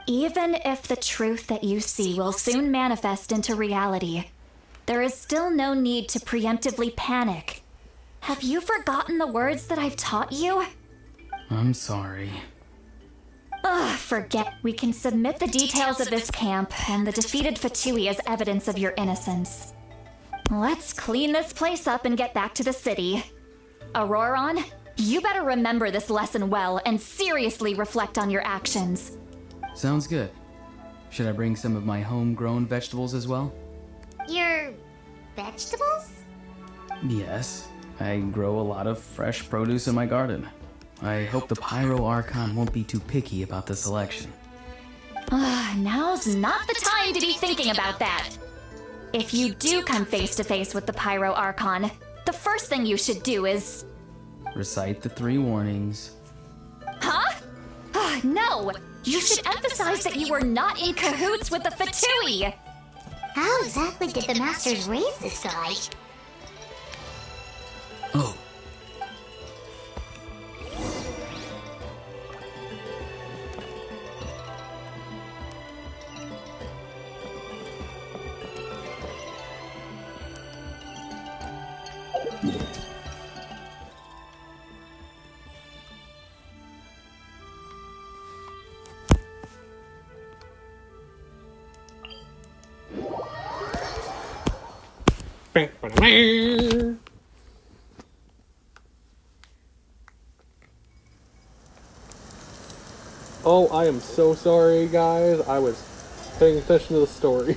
Even if the truth that you see will soon manifest into reality, there is still no need to preemptively panic. Have you forgotten the words that I've taught you? I'm sorry. Forget. We can submit the details of this camp and the defeated Fatui as evidence of your innocence. Let's clean this place up and get back to the city. Auroron, you better remember this lesson well and seriously reflect on your actions. Sounds good. Should I bring some of my homegrown vegetables as well? Your vegetables? Yes. I grow a lot of fresh produce in my garden. I hope the Pyro Archon won't be too picky about the selection. Now's not the time to be thinking about that. If you do come face to face with the Pyro Archon, the first thing you should do is... Recite the 3 warnings. Huh? No! You should emphasize that you were not in cahoots with the Fatui! How exactly did the Masters raise this guy? Oh. Oh, I am so sorry, guys. I was paying attention to the story.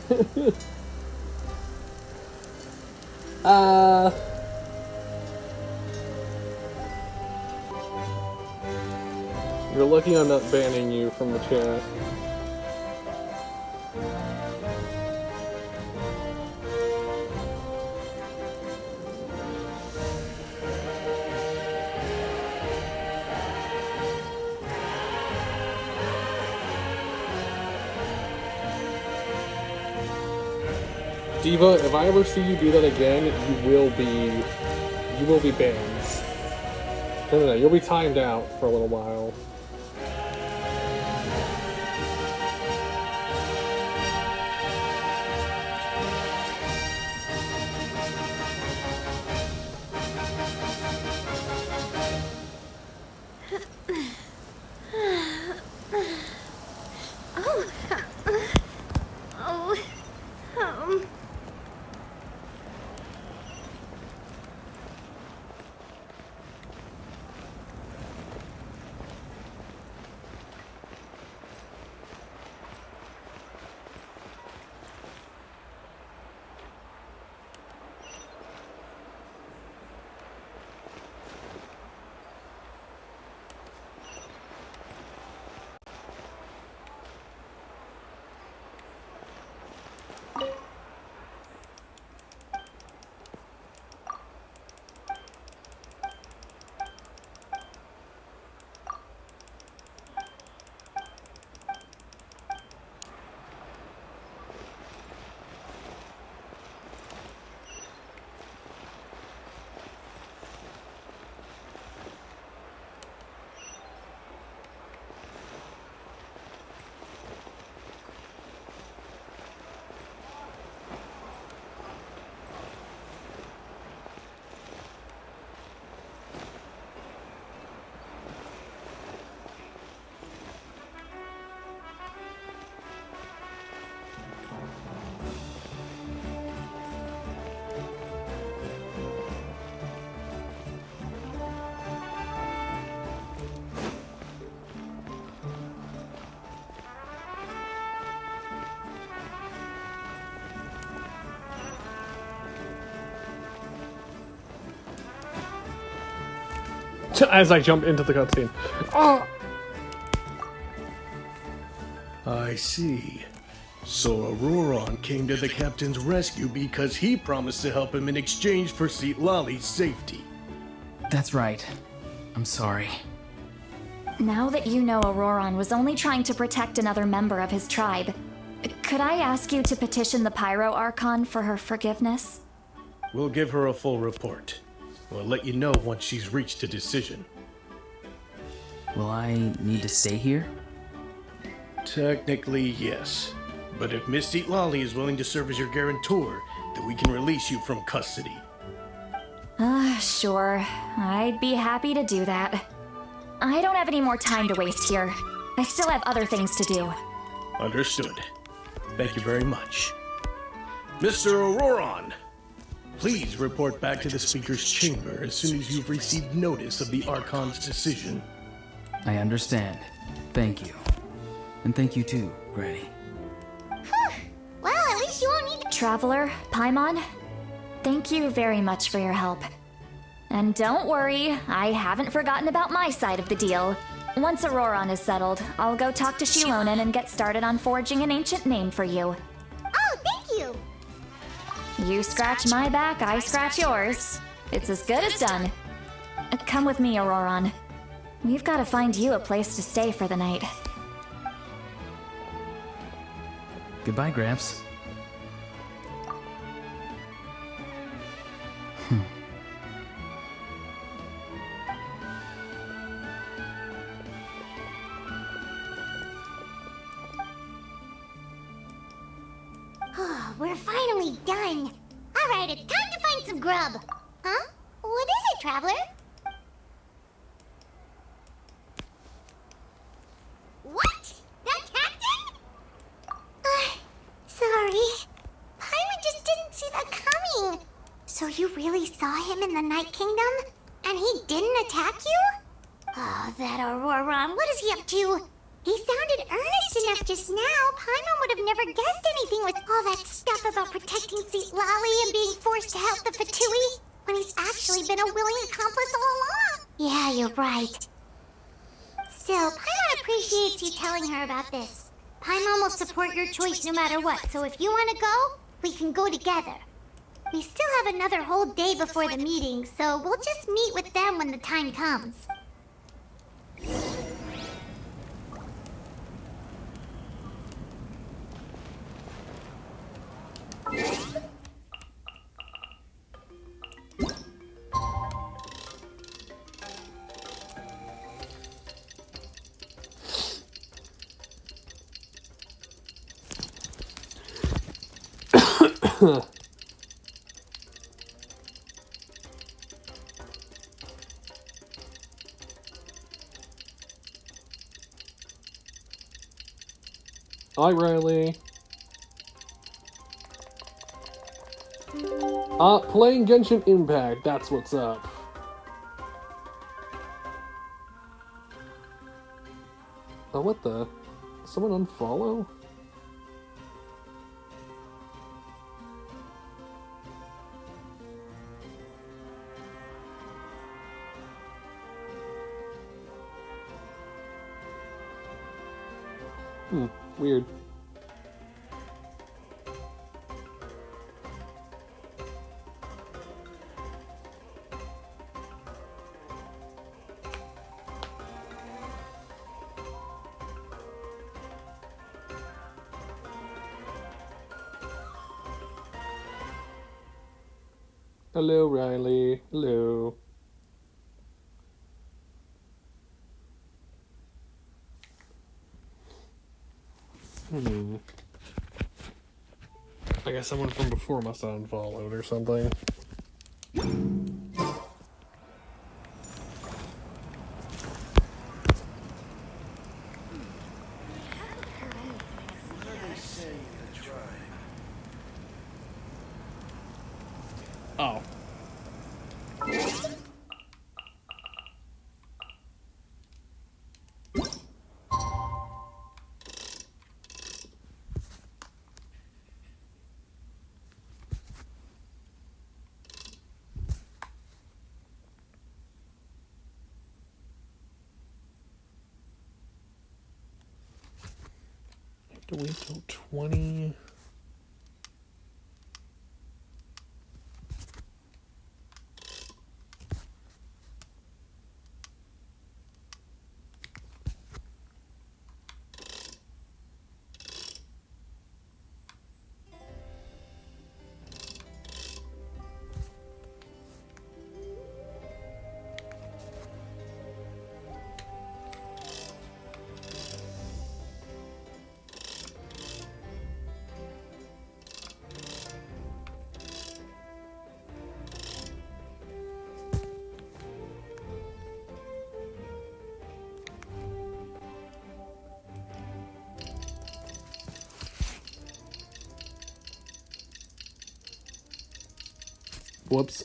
You're lucky I'm not banning you from the chat. Diva, if I ever see you do that again, you will be banned. No, you'll be timed out for a little while. As I jump into the cutscene. Oh! I see. So Auroron came to the captain's rescue because he promised to help him in exchange for Lolly's safety. That's right. I'm sorry. Now that you know Auroron was only trying to protect another member of his tribe, could I ask you to petition the Pyro Archon for her forgiveness? We'll give her a full report. We'll let you know once she's reached a decision. Will I need to stay here? Technically, yes. But if Miss Lolly is willing to serve as your guarantor, then we can release you from custody. Sure. I'd be happy to do that. I don't have any more time to waste here. I still have other things to do. Understood. Thank you very much. Mr. Auroron, please report back to the Speaker's chamber as soon as you've received notice of the Archon's decision. I understand. Thank you. And thank you too, Granny. Well, at least you won't need to... Traveler, Paimon, thank you very much for your help. And don't worry, I haven't forgotten about my side of the deal. Once Auroron is settled, I'll go talk to Shilonen and get started on forging an ancient name for you. Oh, thank you! You scratch my back, I scratch yours. It's as good as done. Come with me, Auroron. We've got to find you a place to stay for the night. Goodbye, Gramps. We're finally done. Alright, it's time to find some grub. Huh? What is it, Traveler? What? That captain? Sorry. Paimon just didn't see that coming. So you really saw him in the Night Kingdom? And he didn't attack you? Oh, that Auroron, what is he up to? He sounded earnest enough just now. Paimon would have never guessed anything with all that stuff about protecting Lolly and being forced to help the Fatui, when he's actually been a willing accomplice all along. Yeah, you're right. Still, Paimon appreciates you telling her about this. Paimon will support your choice no matter what, so if you want to go, we can go together. We still have another whole day before the meeting, so we'll just meet with them when the time comes. Hi, Riley. Playing Genshin Impact, that's what's up. Oh, what the? Someone unfollow? Weird. Hello, Riley. Hello. I guess someone from before must have unfollowed or something. Oh. to wait till 20. Whoops.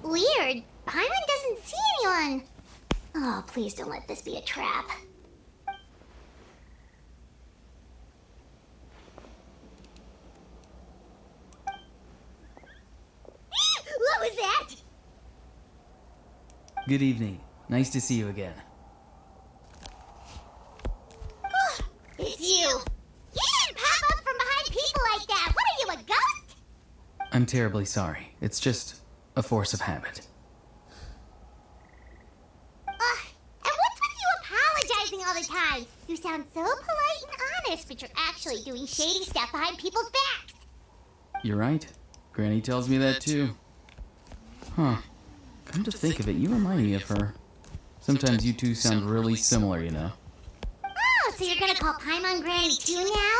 Weird. Paimon doesn't see anyone. Oh, please don't let this be a trap. What was that? Good evening. Nice to see you again. It's you. You didn't pop up from behind people like that. What are you, a ghost? I'm terribly sorry. It's just a force of habit. And what's with you apologizing all the time? You sound so polite and honest, but you're actually doing shady stuff behind people's backs. You're right. Granny tells me that too. Huh. Come to think of it, you remind me of her. Sometimes you two sound really similar, you know. Oh, so you're gonna call Paimon Granny too now?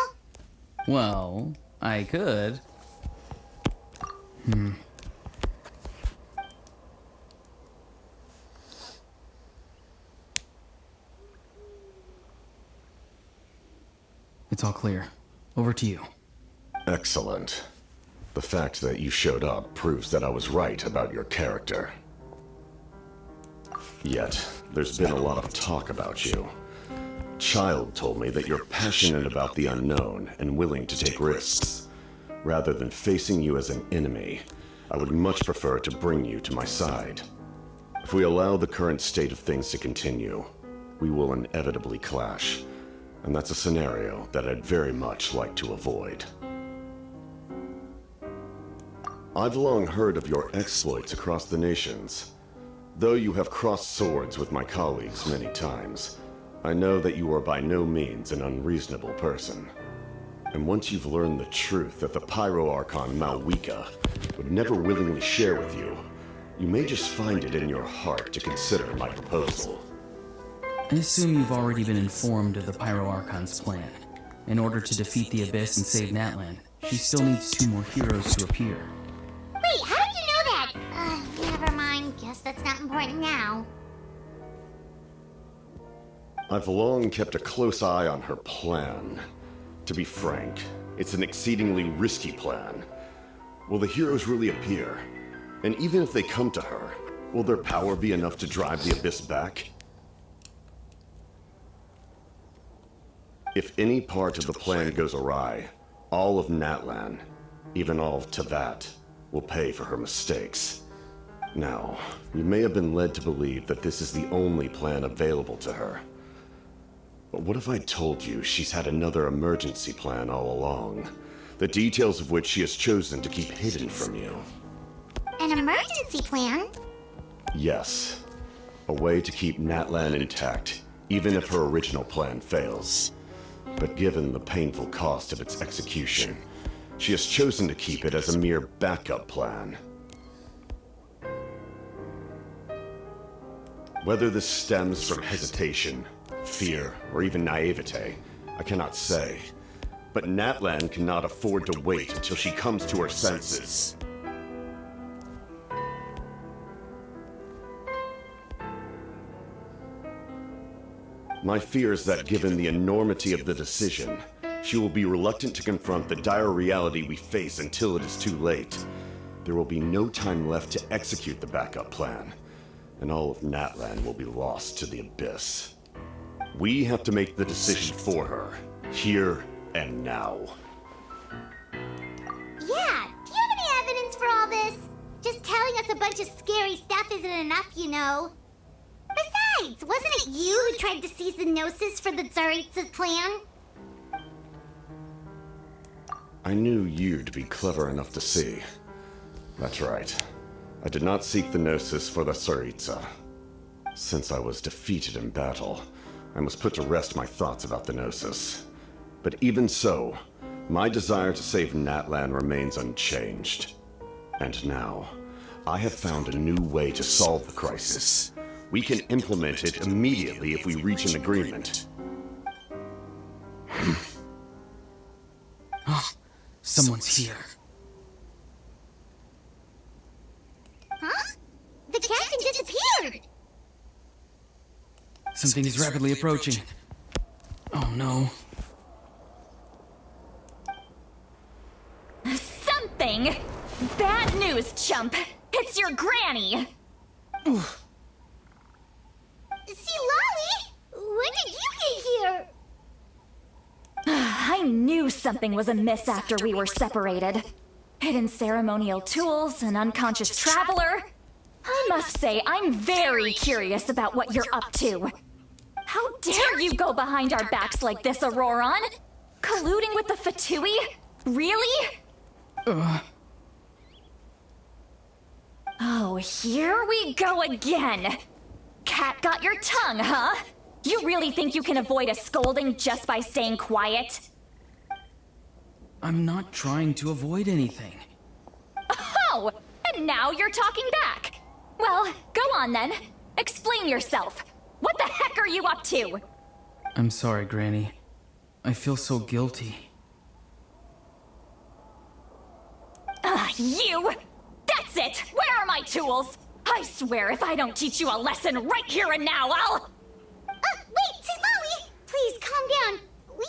Well, I could. It's all clear. Over to you. Excellent. The fact that you showed up proves that I was right about your character. Yet, there's been a lot of talk about you. Child told me that you're passionate about the unknown and willing to take risks. Rather than facing you as an enemy, I would much prefer to bring you to my side. If we allow the current state of things to continue, we will inevitably clash, and that's a scenario that I'd very much like to avoid. I've long heard of your exploits across the nations. Though you have crossed swords with my colleagues many times, I know that you are by no means an unreasonable person. And once you've learned the truth that the Pyro Archon Malwika would never willingly share with you, you may just find it in your heart to consider my proposal. I assume you've already been informed of the Pyro Archon's plan. In order to defeat the Abyss and save Natlan, she still needs 2 more heroes to appear. Wait, how did you know that? Never mind. Guess that's not important now. I've long kept a close eye on her plan. To be frank, it's an exceedingly risky plan. Will the heroes really appear? And even if they come to her, will their power be enough to drive the Abyss back? If any part of the plan goes awry, all of Natlan, even all of Teyvat, will pay for her mistakes. Now, you may have been led to believe that this is the only plan available to her. But what if I told you she's had another emergency plan all along, the details of which she has chosen to keep hidden from you? An emergency plan? Yes. A way to keep Natlan intact, even if her original plan fails. But given the painful cost of its execution, she has chosen to keep it as a mere backup plan. Whether this stems from hesitation, fear, or even naivete, I cannot say. But Natlan cannot afford to wait until she comes to her senses. My fear is that given the enormity of the decision, she will be reluctant to confront the dire reality we face until it is too late. There will be no time left to execute the backup plan, and all of Natlan will be lost to the Abyss. We have to make the decision for her, here and now. Yeah, do you have any evidence for all this? Just telling us a bunch of scary stuff isn't enough, you know. Besides, wasn't it you who tried to seize the Gnosis for the Tsaritsa's plan? I knew you to be clever enough to see. That's right. I did not seek the Gnosis for the Tsaritsa. Since I was defeated in battle, I must put to rest my thoughts about the Gnosis. But even so, my desire to save Natlan remains unchanged. And now, I have found a new way to solve the crisis. We can implement it immediately if we reach an agreement. Someone's here. Huh? The captain disappeared! Something is rapidly approaching. Oh no. Something? Bad news, chump. It's your granny. See, Lolly? When did you get here? I knew something was amiss after we were separated. Hidden ceremonial tools, an unconscious traveler. I must say, I'm very curious about what you're up to. How dare you go behind our backs like this, Auroron? Colluding with the Fatui? Really? Oh, here we go again. Cat got your tongue, huh? You really think you can avoid a scolding just by staying quiet? I'm not trying to avoid anything. Oh, and now you're talking back. Well, go on then. Explain yourself. What the heck are you up to? I'm sorry, Granny. I feel so guilty. You! That's it! Where are my tools? I swear if I don't teach you a lesson right here and now, I'll... Wait, Sis Molly! Please, calm down. We,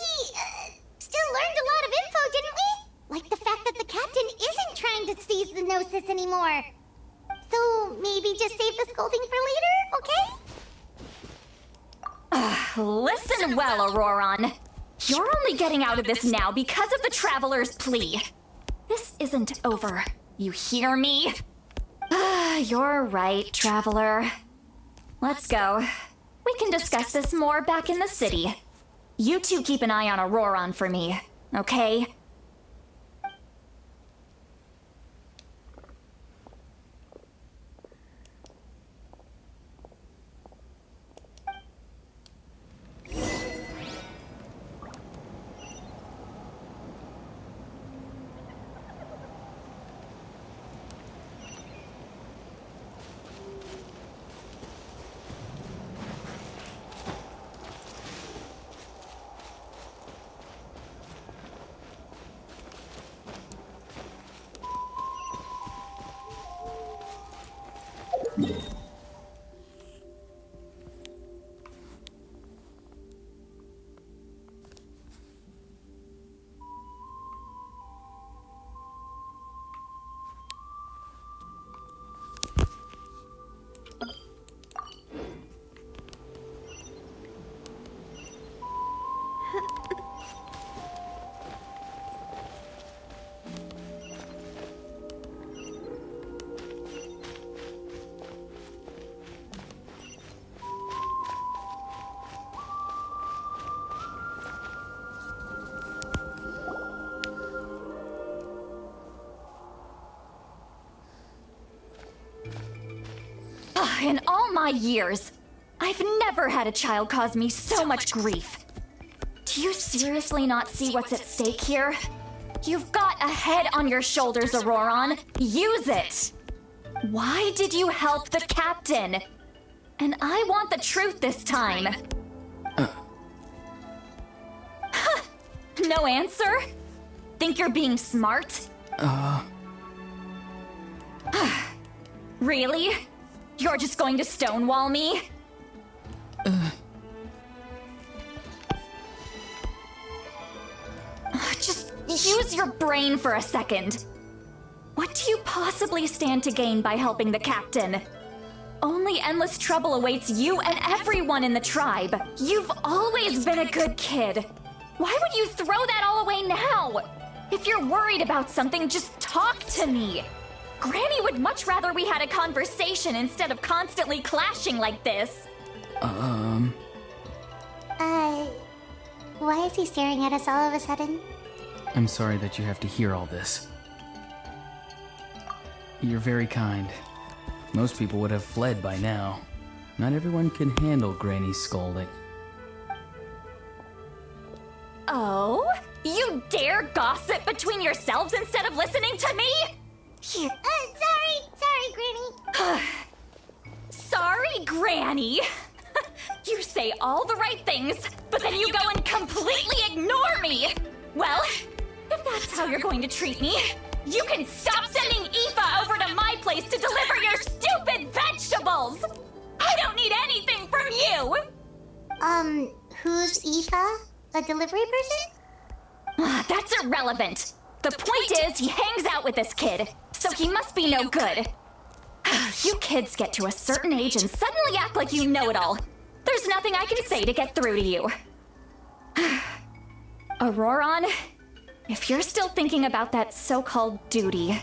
still learned a lot of info, didn't we? Like the fact that the captain isn't trying to seize the Gnosis anymore. So, maybe just save the scolding for later, okay? Listen well, Auroron. You're only getting out of this now because of the Traveler's plea. This isn't over. You hear me? You're right, Traveler. Let's go. We can discuss this more back in the city. You two keep an eye on Auroron for me, okay? In all my years, I've never had a child cause me so much grief. Do you seriously not see what's at stake here? You've got a head on your shoulders, Auroron. Use it! Why did you help the captain? And I want the truth this time. No answer? Think you're being smart? Really? You're just going to stonewall me? Just use your brain for a second. What do you possibly stand to gain by helping the captain? Only endless trouble awaits you and everyone in the tribe. You've always been a good kid. Why would you throw that all away now? If you're worried about something, just talk to me. Granny would much rather we had a conversation instead of constantly clashing like this. Why is he staring at us all of a sudden? I'm sorry that you have to hear all this. You're very kind. Most people would have fled by now. Not everyone can handle Granny's scolding. Oh? You dare gossip between yourselves instead of listening to me? Sorry, Granny. Sorry, Granny. You say all the right things, but then you go and completely ignore me. Well, if that's how you're going to treat me, you can stop sending Aoife over to my place to deliver your stupid vegetables. I don't need anything from you. Who's Aoife? A delivery person? That's irrelevant. The point is, he hangs out with this kid, so he must be no good. You kids get to a certain age and suddenly act like you know it all. There's nothing I can say to get through to you. Auroron, if you're still thinking about that so-called duty,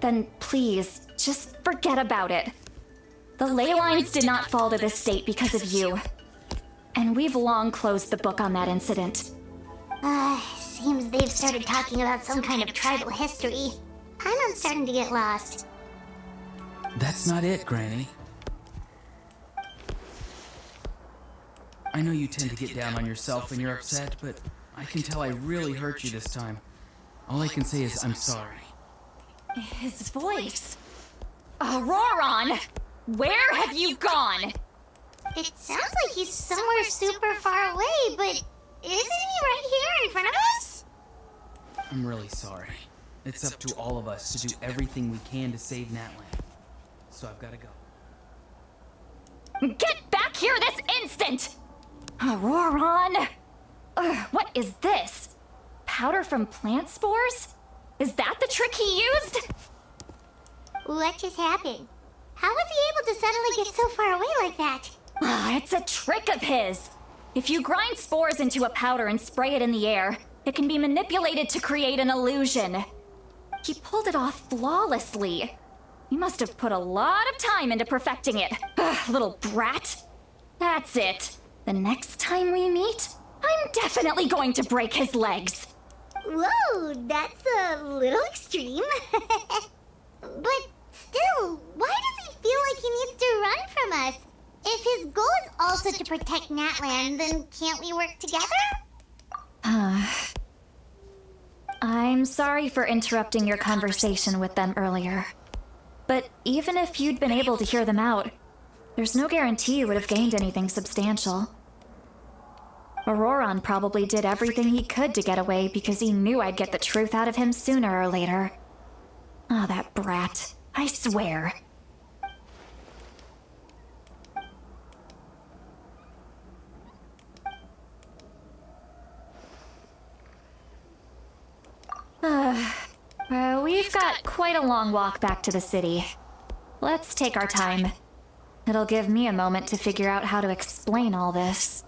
then please, just forget about it. The ley lines did not fall to this state because of you. And we've long closed the book on that incident. Seems they've started talking about some kind of tribal history. I'm starting to get lost. That's not it, Granny. I know you tend to get down on yourself when you're upset, but I can tell I really hurt you this time. All I can say is I'm sorry. His voice. Auroron! Where have you gone? It sounds like he's somewhere super far away, but isn't he right here in front of us? I'm really sorry. It's up to all of us to do everything we can to save Natlan. So I've got to go. Get back here this instant! Auroron! What is this? Powder from plant spores? Is that the trick he used? What just happened? How was he able to suddenly get so far away like that? It's a trick of his. If you grind spores into a powder and spray it in the air, it can be manipulated to create an illusion. He pulled it off flawlessly. He must have put a lot of time into perfecting it. Little brat. That's it. The next time we meet, I'm definitely going to break his legs. Whoa, that's a little extreme. But still, why does he feel like he needs to run from us? If his goal is also to protect Natlan, then can't we work together? I'm sorry for interrupting your conversation with them earlier. But even if you'd been able to hear them out, there's no guarantee you would have gained anything substantial. Auroron probably did everything he could to get away because he knew I'd get the truth out of him sooner or later. Oh, that brat. I swear. we've got quite a long walk back to the city. Let's take our time. It'll give me a moment to figure out how to explain all this.